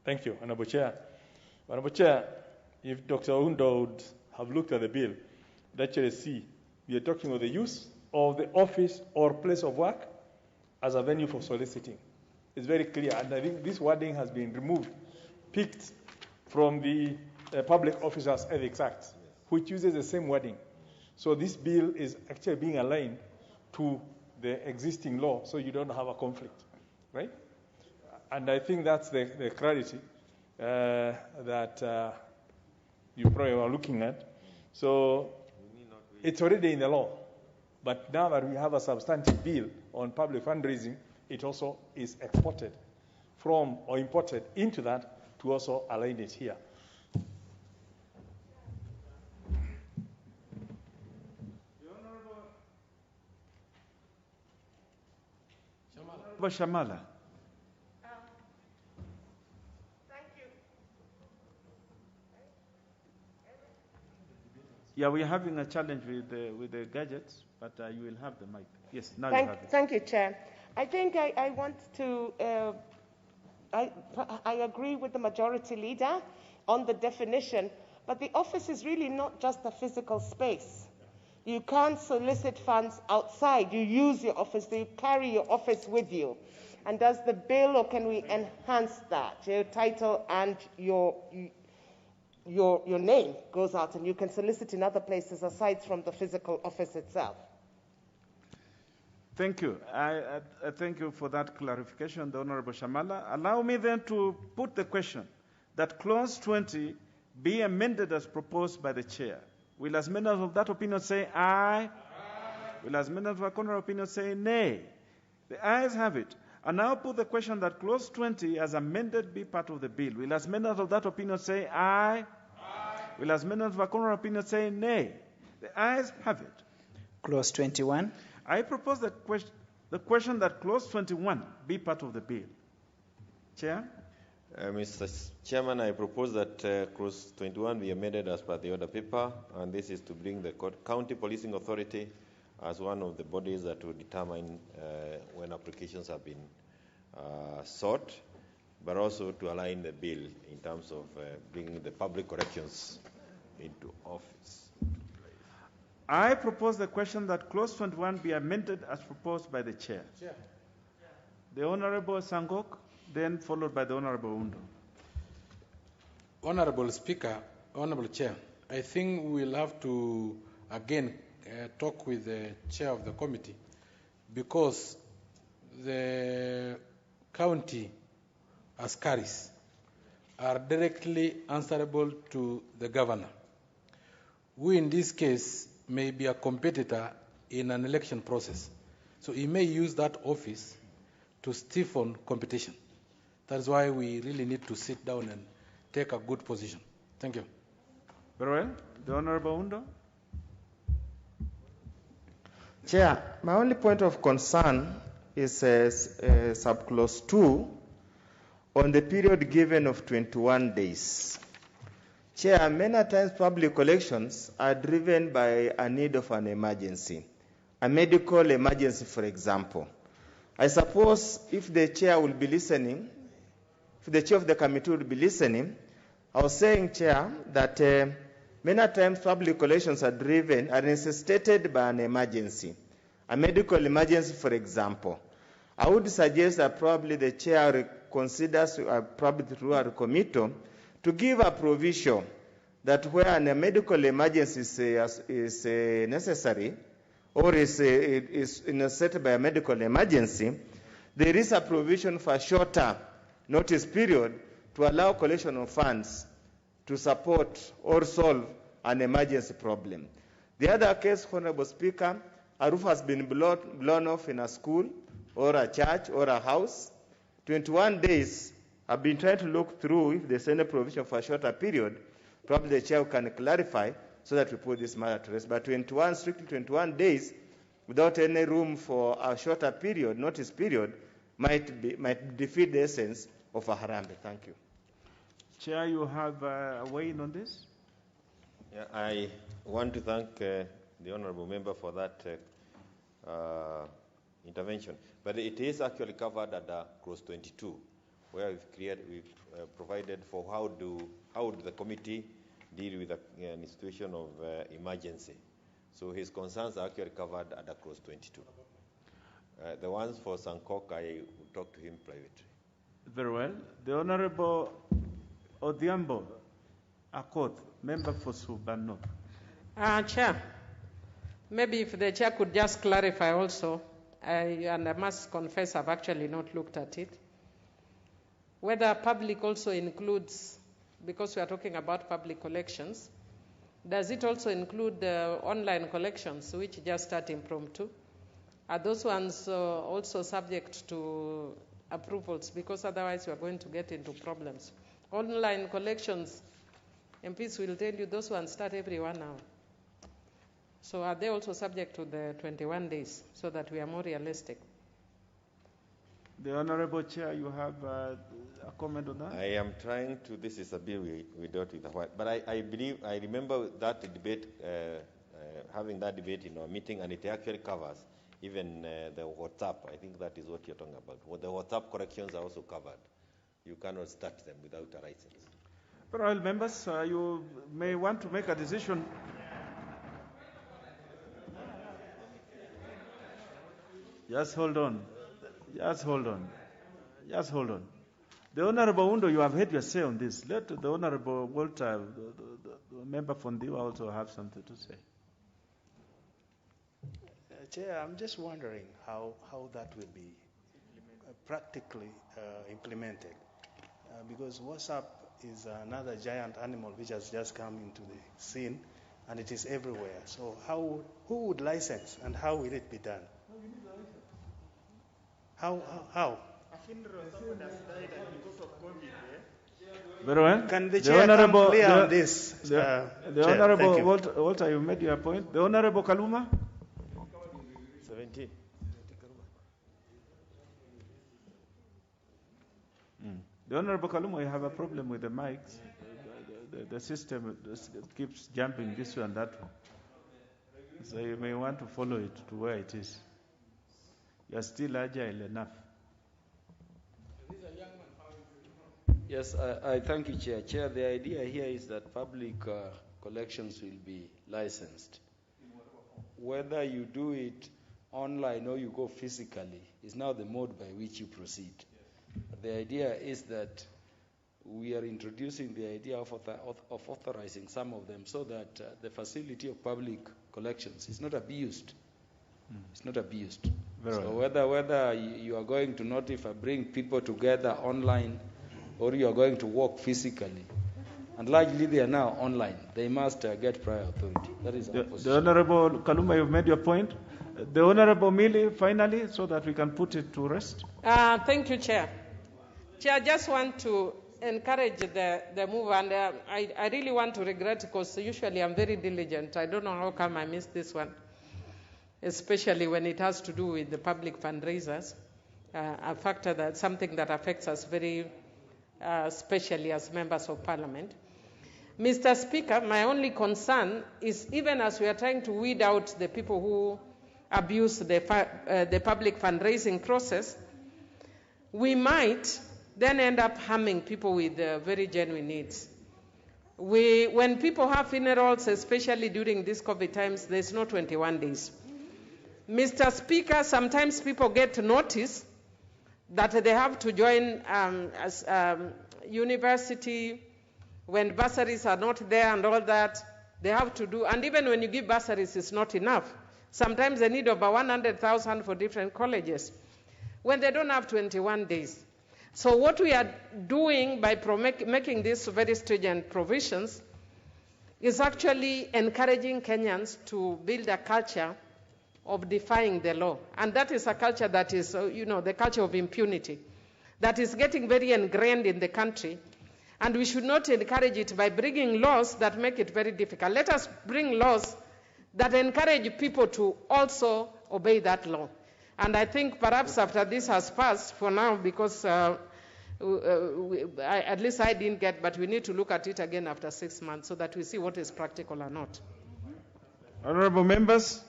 Thank you, Honorable Chair. Honorable Chair, if Dr. Oundo would have looked at the bill, you'd actually see we are talking of the use of the office or place of work as a venue for soliciting. It's very clear, and I think this wording has been removed, picked from the Public Officers Ethics Act, which uses the same wording. So this bill is actually being aligned to the existing law, so you don't have a conflict, right? And I think that's the clarity that you probably are looking at. So it's already in the law. But now that we have a substantive bill on public fundraising, it also is exported from or imported into that to also align it here. Shamala. Yeah, we're having a challenge with the gadgets, but you will have the mic. Yes, now you have it. Thank you, Chair. I think I want to, I agree with the majority leader on the definition, but the office is really not just a physical space. You can't solicit funds outside. You use your office, you carry your office with you. And does the bill, or can we enhance that? Your title and your name goes out, and you can solicit in other places aside from the physical office itself. Thank you. I thank you for that clarification, the Honorable Shamala. Allow me then to put the question that clause 20 be amended as proposed by the chair. Will as many of that opinion say aye? Aye. Will as many of a contrary opinion say nay? The ayes have it. And now put the question that clause 20 as amended be part of the bill. Will as many of that opinion say aye? Aye. Will as many of a contrary opinion say nay? The ayes have it. Clause 21. I propose the the question that clause 21 be part of the bill. Chair? Mr. Chairman, I propose that clause 21 be amended as per the order paper, and this is to bring the county policing authority as one of the bodies that will determine when applications have been sought, but also to align the bill in terms of bringing the public corrections into office. I propose the question that clause 21 be amended as proposed by the chair. Chair. The Honorable Sangok, then followed by the Honorable Undo. Honorable Speaker, Honorable Chair, I think we'll have to again talk with the chair of the committee, because the county askaris are directly answerable to the governor, who in this case may be a competitor in an election process. So he may use that office to stiffen competition. That's why we really need to sit down and take a good position. Thank you. Very well. The Honorable Undo. Chair, my only point of concern is sub-clause 2 on the period given of 21 days. Chair, many times public elections are driven by a need of an emergency, a medical emergency, for example. I suppose if the chair will be listening, if the chair of the committee will be listening, I was saying, Chair, that many times public elections are driven, are necessitated by an emergency, a medical emergency, for example. I would suggest that probably the chair considers, probably through our committee, to give a provision that where a medical emergency is necessary or is necessitated by a medical emergency, there is a provision for a shorter notice period to allow collection of funds to support or solve an emergency problem. The other case, Honorable Speaker, a roof has been blown off in a school or a church or a house. 21 days, I've been trying to look through if there's any provision for a shorter period. Probably the chair can clarify so that we put this matter to rest. But strictly 21 days, without any room for a shorter period, notice period, might defeat the essence of a Harambe. Thank you. Chair, you have a weigh in on this? Yeah, I want to thank the honourable member for that intervention. But it is actually covered under clause 22, where we've provided for how would the committee deal with a situation of emergency. So his concerns are actually covered under clause 22. The ones for Sankok, I will talk to him privately. Very well. The Honorable Odhiambo Akoth, member for Subano. Chair, maybe if the chair could just clarify also, and I must confess I've actually not looked at it, whether public also includes, because we are talking about public collections, does it also include online collections, which just start impromptu? Are those ones also subject to approvals? Because otherwise we are going to get into problems. Online collections, MPs will tell you those ones start every 1 hour. So are they also subject to the 21 days so that we are more realistic? The Honorable Chair, you have a comment on that? I am trying to, this is a bill we dealt with a while, but I believe, I remember that debate, having that debate in our meeting, and it actually covers even the WhatsApp. I think that is what you're talking about. The WhatsApp corrections are also covered. You cannot start them without a license. Well, members, you may want to make a decision. Just hold on. Just hold on. Just hold on. The Honorable Undo, you have had your say on this. Let the Honorable Walter, the member from Diwa, also have something to say. Chair, I'm just wondering how that will be practically implemented. Because WhatsApp is another giant animal which has just come into the scene, and it is everywhere. So who would license, and how will it be done? How? Very well. Can the chair come clear on this? The Honorable Walter, you made your point. The Honorable Kaluma? 17. The Honorable Kaluma, you have a problem with the mics. The system keeps jumping this way and that way. So you may want to follow it to where it is. You are still agile enough. Yes, I thank you, Chair. Chair, the idea here is that public collections will be licensed. Whether you do it online or you go physically is now the mode by which you proceed. The idea is that we are introducing the idea of authorizing some of them so that the facility of public collections is not abused. It's not abused. So whether you are going to notify, bring people together online, or you are going to work physically, and largely they are now online, they must get prior authority. That is our position. The Honorable Kaluma, you've made your point. The Honorable Mili, finally, so that we can put it to rest. Thank you, Chair. Chair, I just want to encourage the move, and I really want to regret, because usually I'm very diligent. I don't know how come I missed this one, especially when it has to do with the public fundraisers, a factor that's something that affects us very especially as members of Parliament. Mr. Speaker, my only concern is, even as we are trying to weed out the people who abuse the public fundraising process, we might then end up harming people with very genuine needs. When people have funerals, especially during these COVID times, there's no 21 days. Mr. Speaker, sometimes people get notice that they have to join university when bursaries are not there and all that. They have to do, and even when you give bursaries, it's not enough. Sometimes they need over 100,000 for different colleges when they don't have 21 days. So what we are doing by making these very stringent provisions is actually encouraging Kenyans to build a culture of defying the law. And that is a culture that is, the culture of impunity, that is getting very ingrained in the country. And we should not encourage it by bringing laws that make it very difficult. Let us bring laws that encourage people to also obey that law. And I think perhaps after this has passed for now, because at least I didn't get, but we need to look at it again after 6 months so that we see what is practical or not. Honorable members.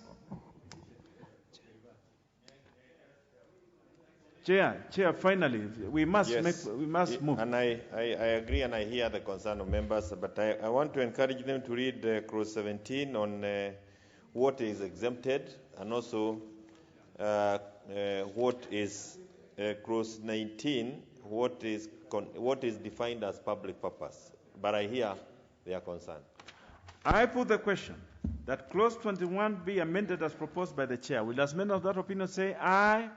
Chair, finally, we must move. And I agree, and I hear the concern of members, but I want to encourage them to read clause 17 on what is exempted, and also what is clause 19, what is defined as public purpose. But I hear their concern. I put the question that clause 21 be amended as proposed by the chair. Will as many of that opinion say aye?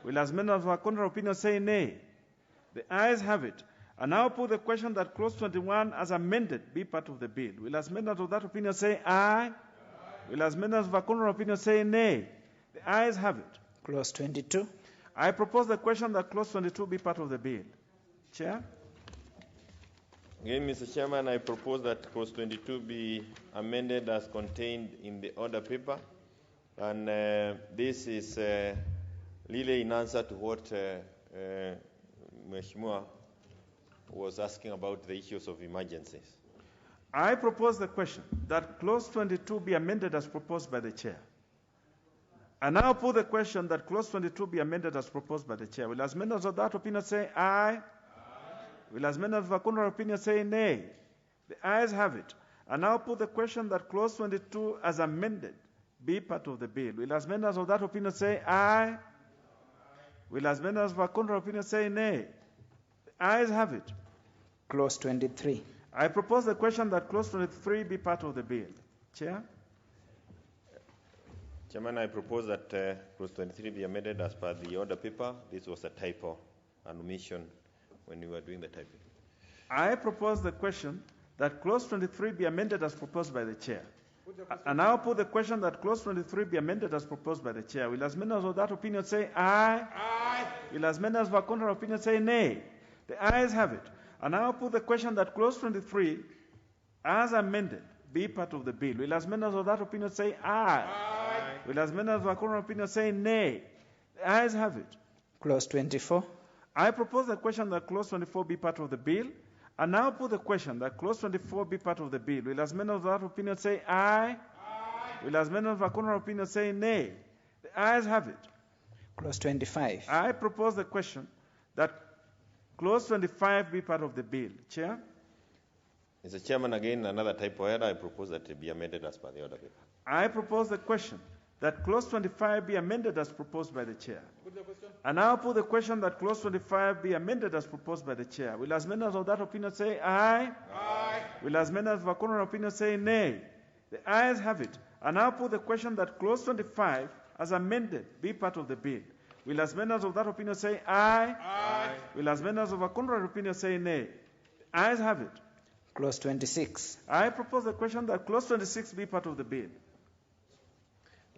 Will as many of our contrary opinion say nay? The ayes have it. And now put the question that clause 21 as amended be part of the bill. Will as many of that opinion say aye? Will as many of our contrary opinion say nay? The ayes have it. Clause 22. I propose the question that clause 22 be part of the bill. Chair? Again, Mr. Chairman, I propose that clause 22 be amended as contained in the order paper. And this is really in answer to what Mheshimiwa was asking about the issues of emergencies. I propose the question that clause 22 be amended as proposed by the chair. I now put the question that clause 22 be amended as proposed by the chair. Will as many of that opinion say aye? Will as many of the contrary opinion say nay? The ayes have it. I now put the question that clause 22 as amended be part of the bill. Will as many of that opinion say aye? Will as many of our contrary opinion say nay? The ayes have it. Clause 23. I propose the question that clause 23 be part of the bill. Chair? Chairman, I propose that clause 23 be amended as per the order paper. This was a typo, an omission when we were doing the typing. I propose the question that clause 23 be amended as proposed by the chair. And now put the question that clause 23 be amended as proposed by the chair. Will as many of that opinion say aye? Aye. Will as many of our contrary opinion say nay? The ayes have it. And now put the question that clause 23 as amended be part of the bill. Will as many of that opinion say aye? Aye. Will as many of our contrary opinion say nay? The ayes have it. Clause 24. I propose the question that clause 24 be part of the bill. I now put the question that clause 24 be part of the bill. Will as many of that opinion say aye? Aye. Will as many of the contrary opinion say nay? The ayes have it. Clause 25. I propose the question that clause 25 be part of the bill. Chair? Mr. Chairman, again, another typo error. I propose that it be amended as per the order paper. I propose the question that clause 25 be amended as proposed by the chair. And now put the question that clause 25 be amended as proposed by the chair. Will as many of that opinion say aye? Aye. Will as many of the contrary opinion say nay? The ayes have it. And now put the question that clause 25 as amended be part of the bill. Will as many of that opinion say aye? Aye. Will as many of the contrary opinion say nay? The ayes have it. Clause 26. I propose the question that clause 26 be part of the bill.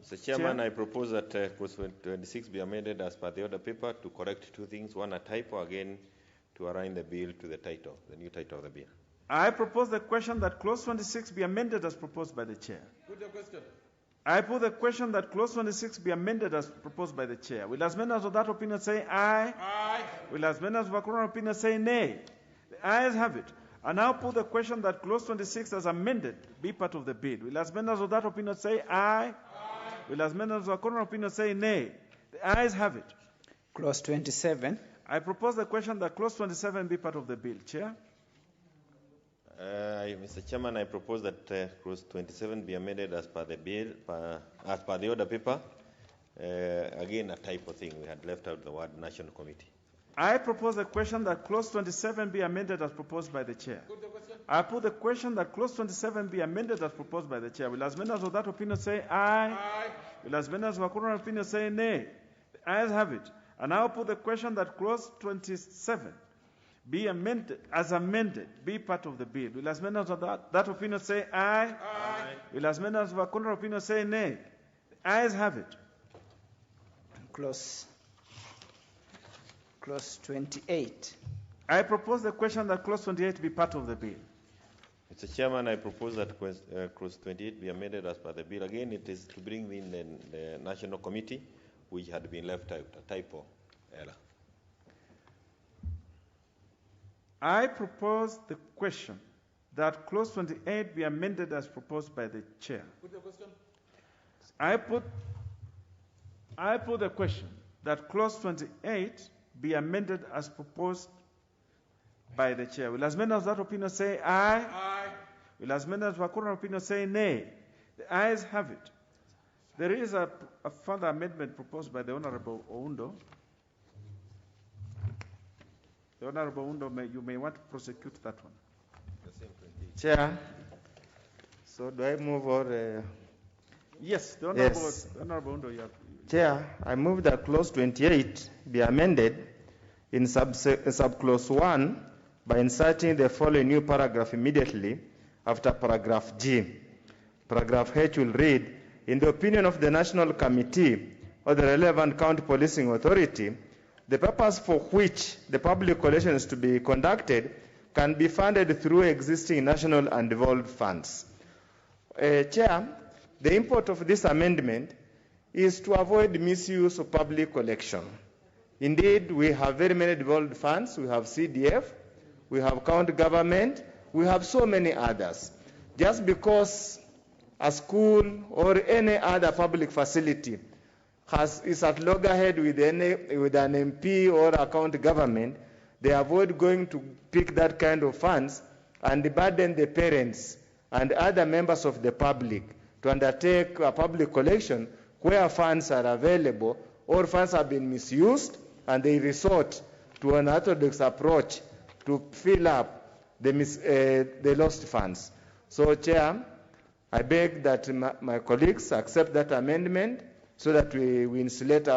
Mr. Chairman, I propose that clause 26 be amended as per the order paper to correct two things. One, a typo, again, to align the bill to the title, the new title of the bill. I propose the question that clause 26 be amended as proposed by the chair. Put your question. I put the question that clause 26 be amended as proposed by the chair. Will as many of that opinion say aye? Aye. Will as many of the contrary opinion say nay? The ayes have it. I now put the question that clause 26 as amended be part of the bill. Will as many of that opinion say aye? Aye. Will as many of the contrary opinion say nay? The ayes have it. Clause 27. I propose the question that clause 27 be part of the bill. Chair? Mr. Chairman, I propose that clause 27 be amended as per the bill, as per the order paper. Again, a typo thing. We had left out the word National Committee. I propose the question that clause 27 be amended as proposed by the chair. I put the question that clause 27 be amended as proposed by the chair. Will as many of that opinion say aye? Aye. Will as many of the contrary opinion say nay? The ayes have it. And now put the question that clause 27 be amended, as amended, be part of the bill. Will as many of that opinion say aye? Aye. Will as many of the contrary opinion say nay? The ayes have it. Clause 28. I propose the question that clause 28 be part of the bill. Mr. Chairman, I propose that clause 28 be amended as per the bill. Again, it is to bring in the National Committee, which had been left out, a typo error. I propose the question that clause 28 be amended as proposed by the chair. Put your question. I put the question that clause 28 be amended as proposed by the chair. Will as many of that opinion say aye? Aye. Will as many of the contrary opinion say nay? The ayes have it. There is a further amendment proposed by the Honorable Oundo. The Honorable Oundo, you may want to prosecute that one. Chair, so do I move or? Yes, the Honorable Oundo, you have. Chair, I move that clause 28 be amended in subclause 1 by inserting the following new paragraph immediately after paragraph G. Paragraph H will read, in the opinion of the National Committee or the relevant county policing authority, the purpose for which the public collation is to be conducted can be funded through existing national and devolved funds. Chair, the import of this amendment is to avoid misuse of public collection. Indeed, we have very many devolved funds. We have CDF, we have county government, we have so many others. Just because a school or any other public facility is at loggerhead with an MP or a county government, they avoid going to pick that kind of funds and burden the parents and other members of the public to undertake a public collection where funds are available or funds have been misused, and they resort to an orthodox approach to fill up the lost funds. So, Chair, I beg that my colleagues accept that amendment so that we insulate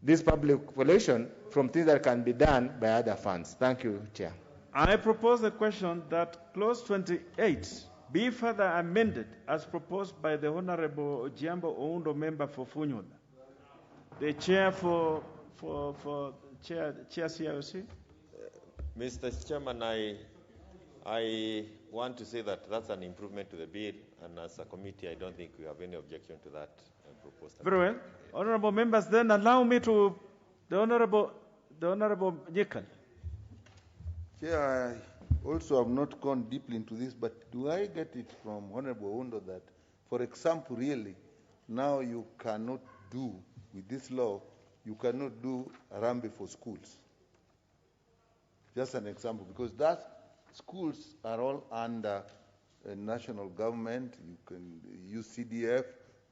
this public collection from things that can be done by other funds. Thank you, Chair. I propose the question that clause 28 be further amended as proposed by the Honorable Ojiambo Oundo, member for Funyula. The chair for Chair CIOC. Mr. Chairman, I want to say that that's an improvement to the bill, and as a committee, I don't think we have any objection to that proposal. Very well. Honorable members, then allow me to, the The Honorable Jekyll. Chair, I also have not gone deeply into this, but do I get it from Honorable Undo that, for example, really, now you cannot do, with this law, you cannot do Harambee for schools? Just an example, because that schools are all under a national government. You can use CDF,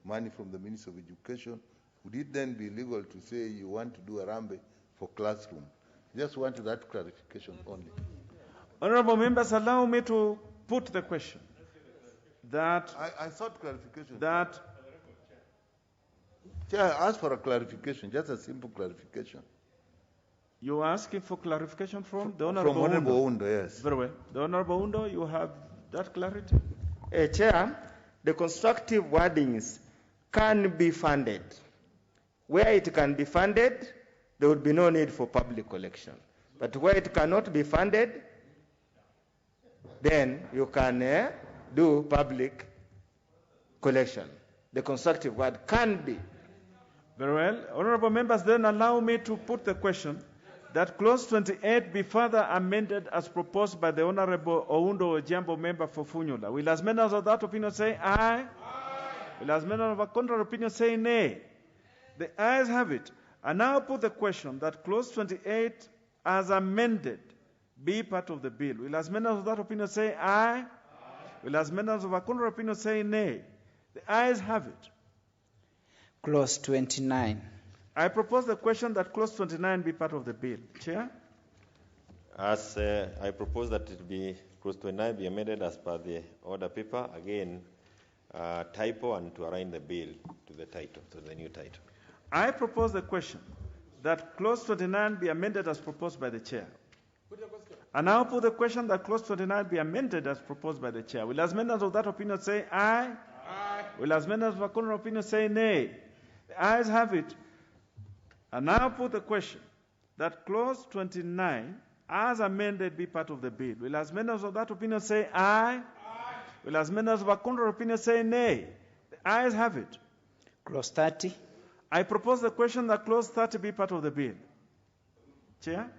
money from the Ministry of Education. Would it then be legal to say you want to do Harambee for classroom? Just wanted that clarification only. Honorable members, allow me to put the question. That I sought clarification. That Chair, I asked for a clarification, just a simple clarification. You are asking for clarification from the Honorable From Honorable Undo, yes. Very well. The Honorable Undo, you have that clarity? Chair, the constructive wordings can be funded. Where it can be funded, there would be no need for public collection. But where it cannot be funded, then you can do public collection. The constructive word can be. Very well. Honorable members, then allow me to put the question that clause 28 be further amended as proposed by the Honorable Oundo Ojambo, member for Funyula. Will as members of that opinion say aye? Aye. Will as members of a contrary opinion say nay? The ayes have it. I now put the question that clause 28 as amended be part of the bill. Will as members of that opinion say aye? Aye. Will as members of a contrary opinion say nay? The ayes have it. Clause 29. I propose the question that clause 29 be part of the bill. Chair? As I propose that it be clause 29 be amended as per the order paper, again, typo and to align the bill to the title, to the new title. I propose the question that clause 29 be amended as proposed by the chair. I now put the question that clause 29 be amended as proposed by the chair. Will as members of that opinion say aye? Aye. Will as members of a contrary opinion say nay? The ayes have it. I now put the question that clause 29 as amended be part of the bill. Will as members of that opinion say aye? Aye. Will as members of a contrary opinion say nay? The ayes have it. Clause 30. I propose the question that clause 30 be part of the bill. Chair?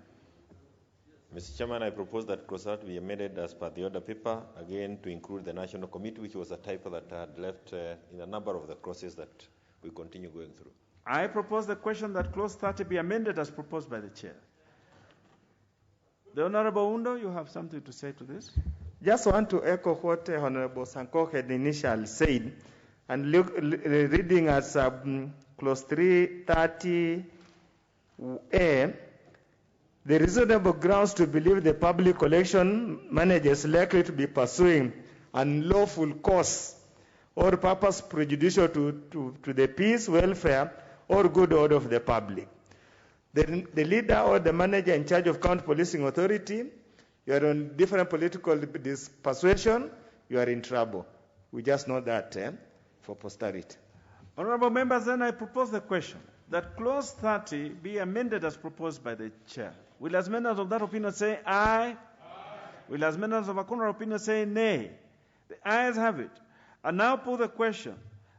Mr. Chairman, I propose that clause 30 be amended as per the order paper, again to include the National Committee, which was a typo that had left in a number of the clauses that we continue going through. I propose the question that clause 30 be amended as proposed by the chair. The Honorable Undo, you have something to say to this? Just want to echo what Honorable Sanko had initially said, and reading as clause 330A, the reasonable grounds to believe the public collection manager is likely to be pursuing unlawful course or purpose prejudicial to the peace, welfare, or good order of the public. The leader or the manager in charge of county policing authority, you are on different political persuasion, you are in trouble. We just know that for posterity. Honorable members, then I propose the question that clause 30 be amended as proposed by the chair. Will as members of that opinion say aye? Aye. Will as members of a contrary opinion say nay? The ayes have it. I now put the question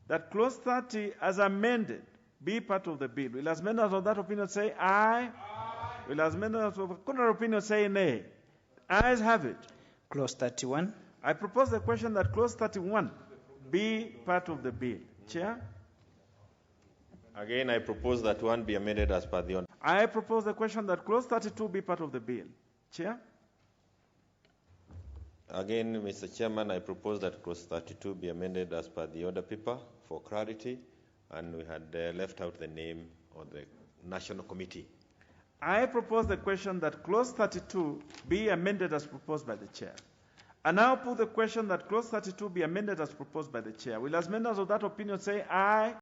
that clause 30 as amended be part of the bill. Will as members of that opinion say aye? Aye. Will as members of a contrary opinion say nay? The ayes have it. Clause 31. I propose the question that clause 31 be part of the bill. Chair? Again, I propose that one be amended as per the order. I propose the question that clause 32 be part of the bill. Chair? Again, Mr. Chairman, I propose that clause 32 be amended as per the order paper for clarity, and we had left out the name of the National Committee. I propose the question that clause 32 be amended as proposed by the chair. I now put the question that clause 32 be amended as proposed by the chair. Will as members of that opinion say aye?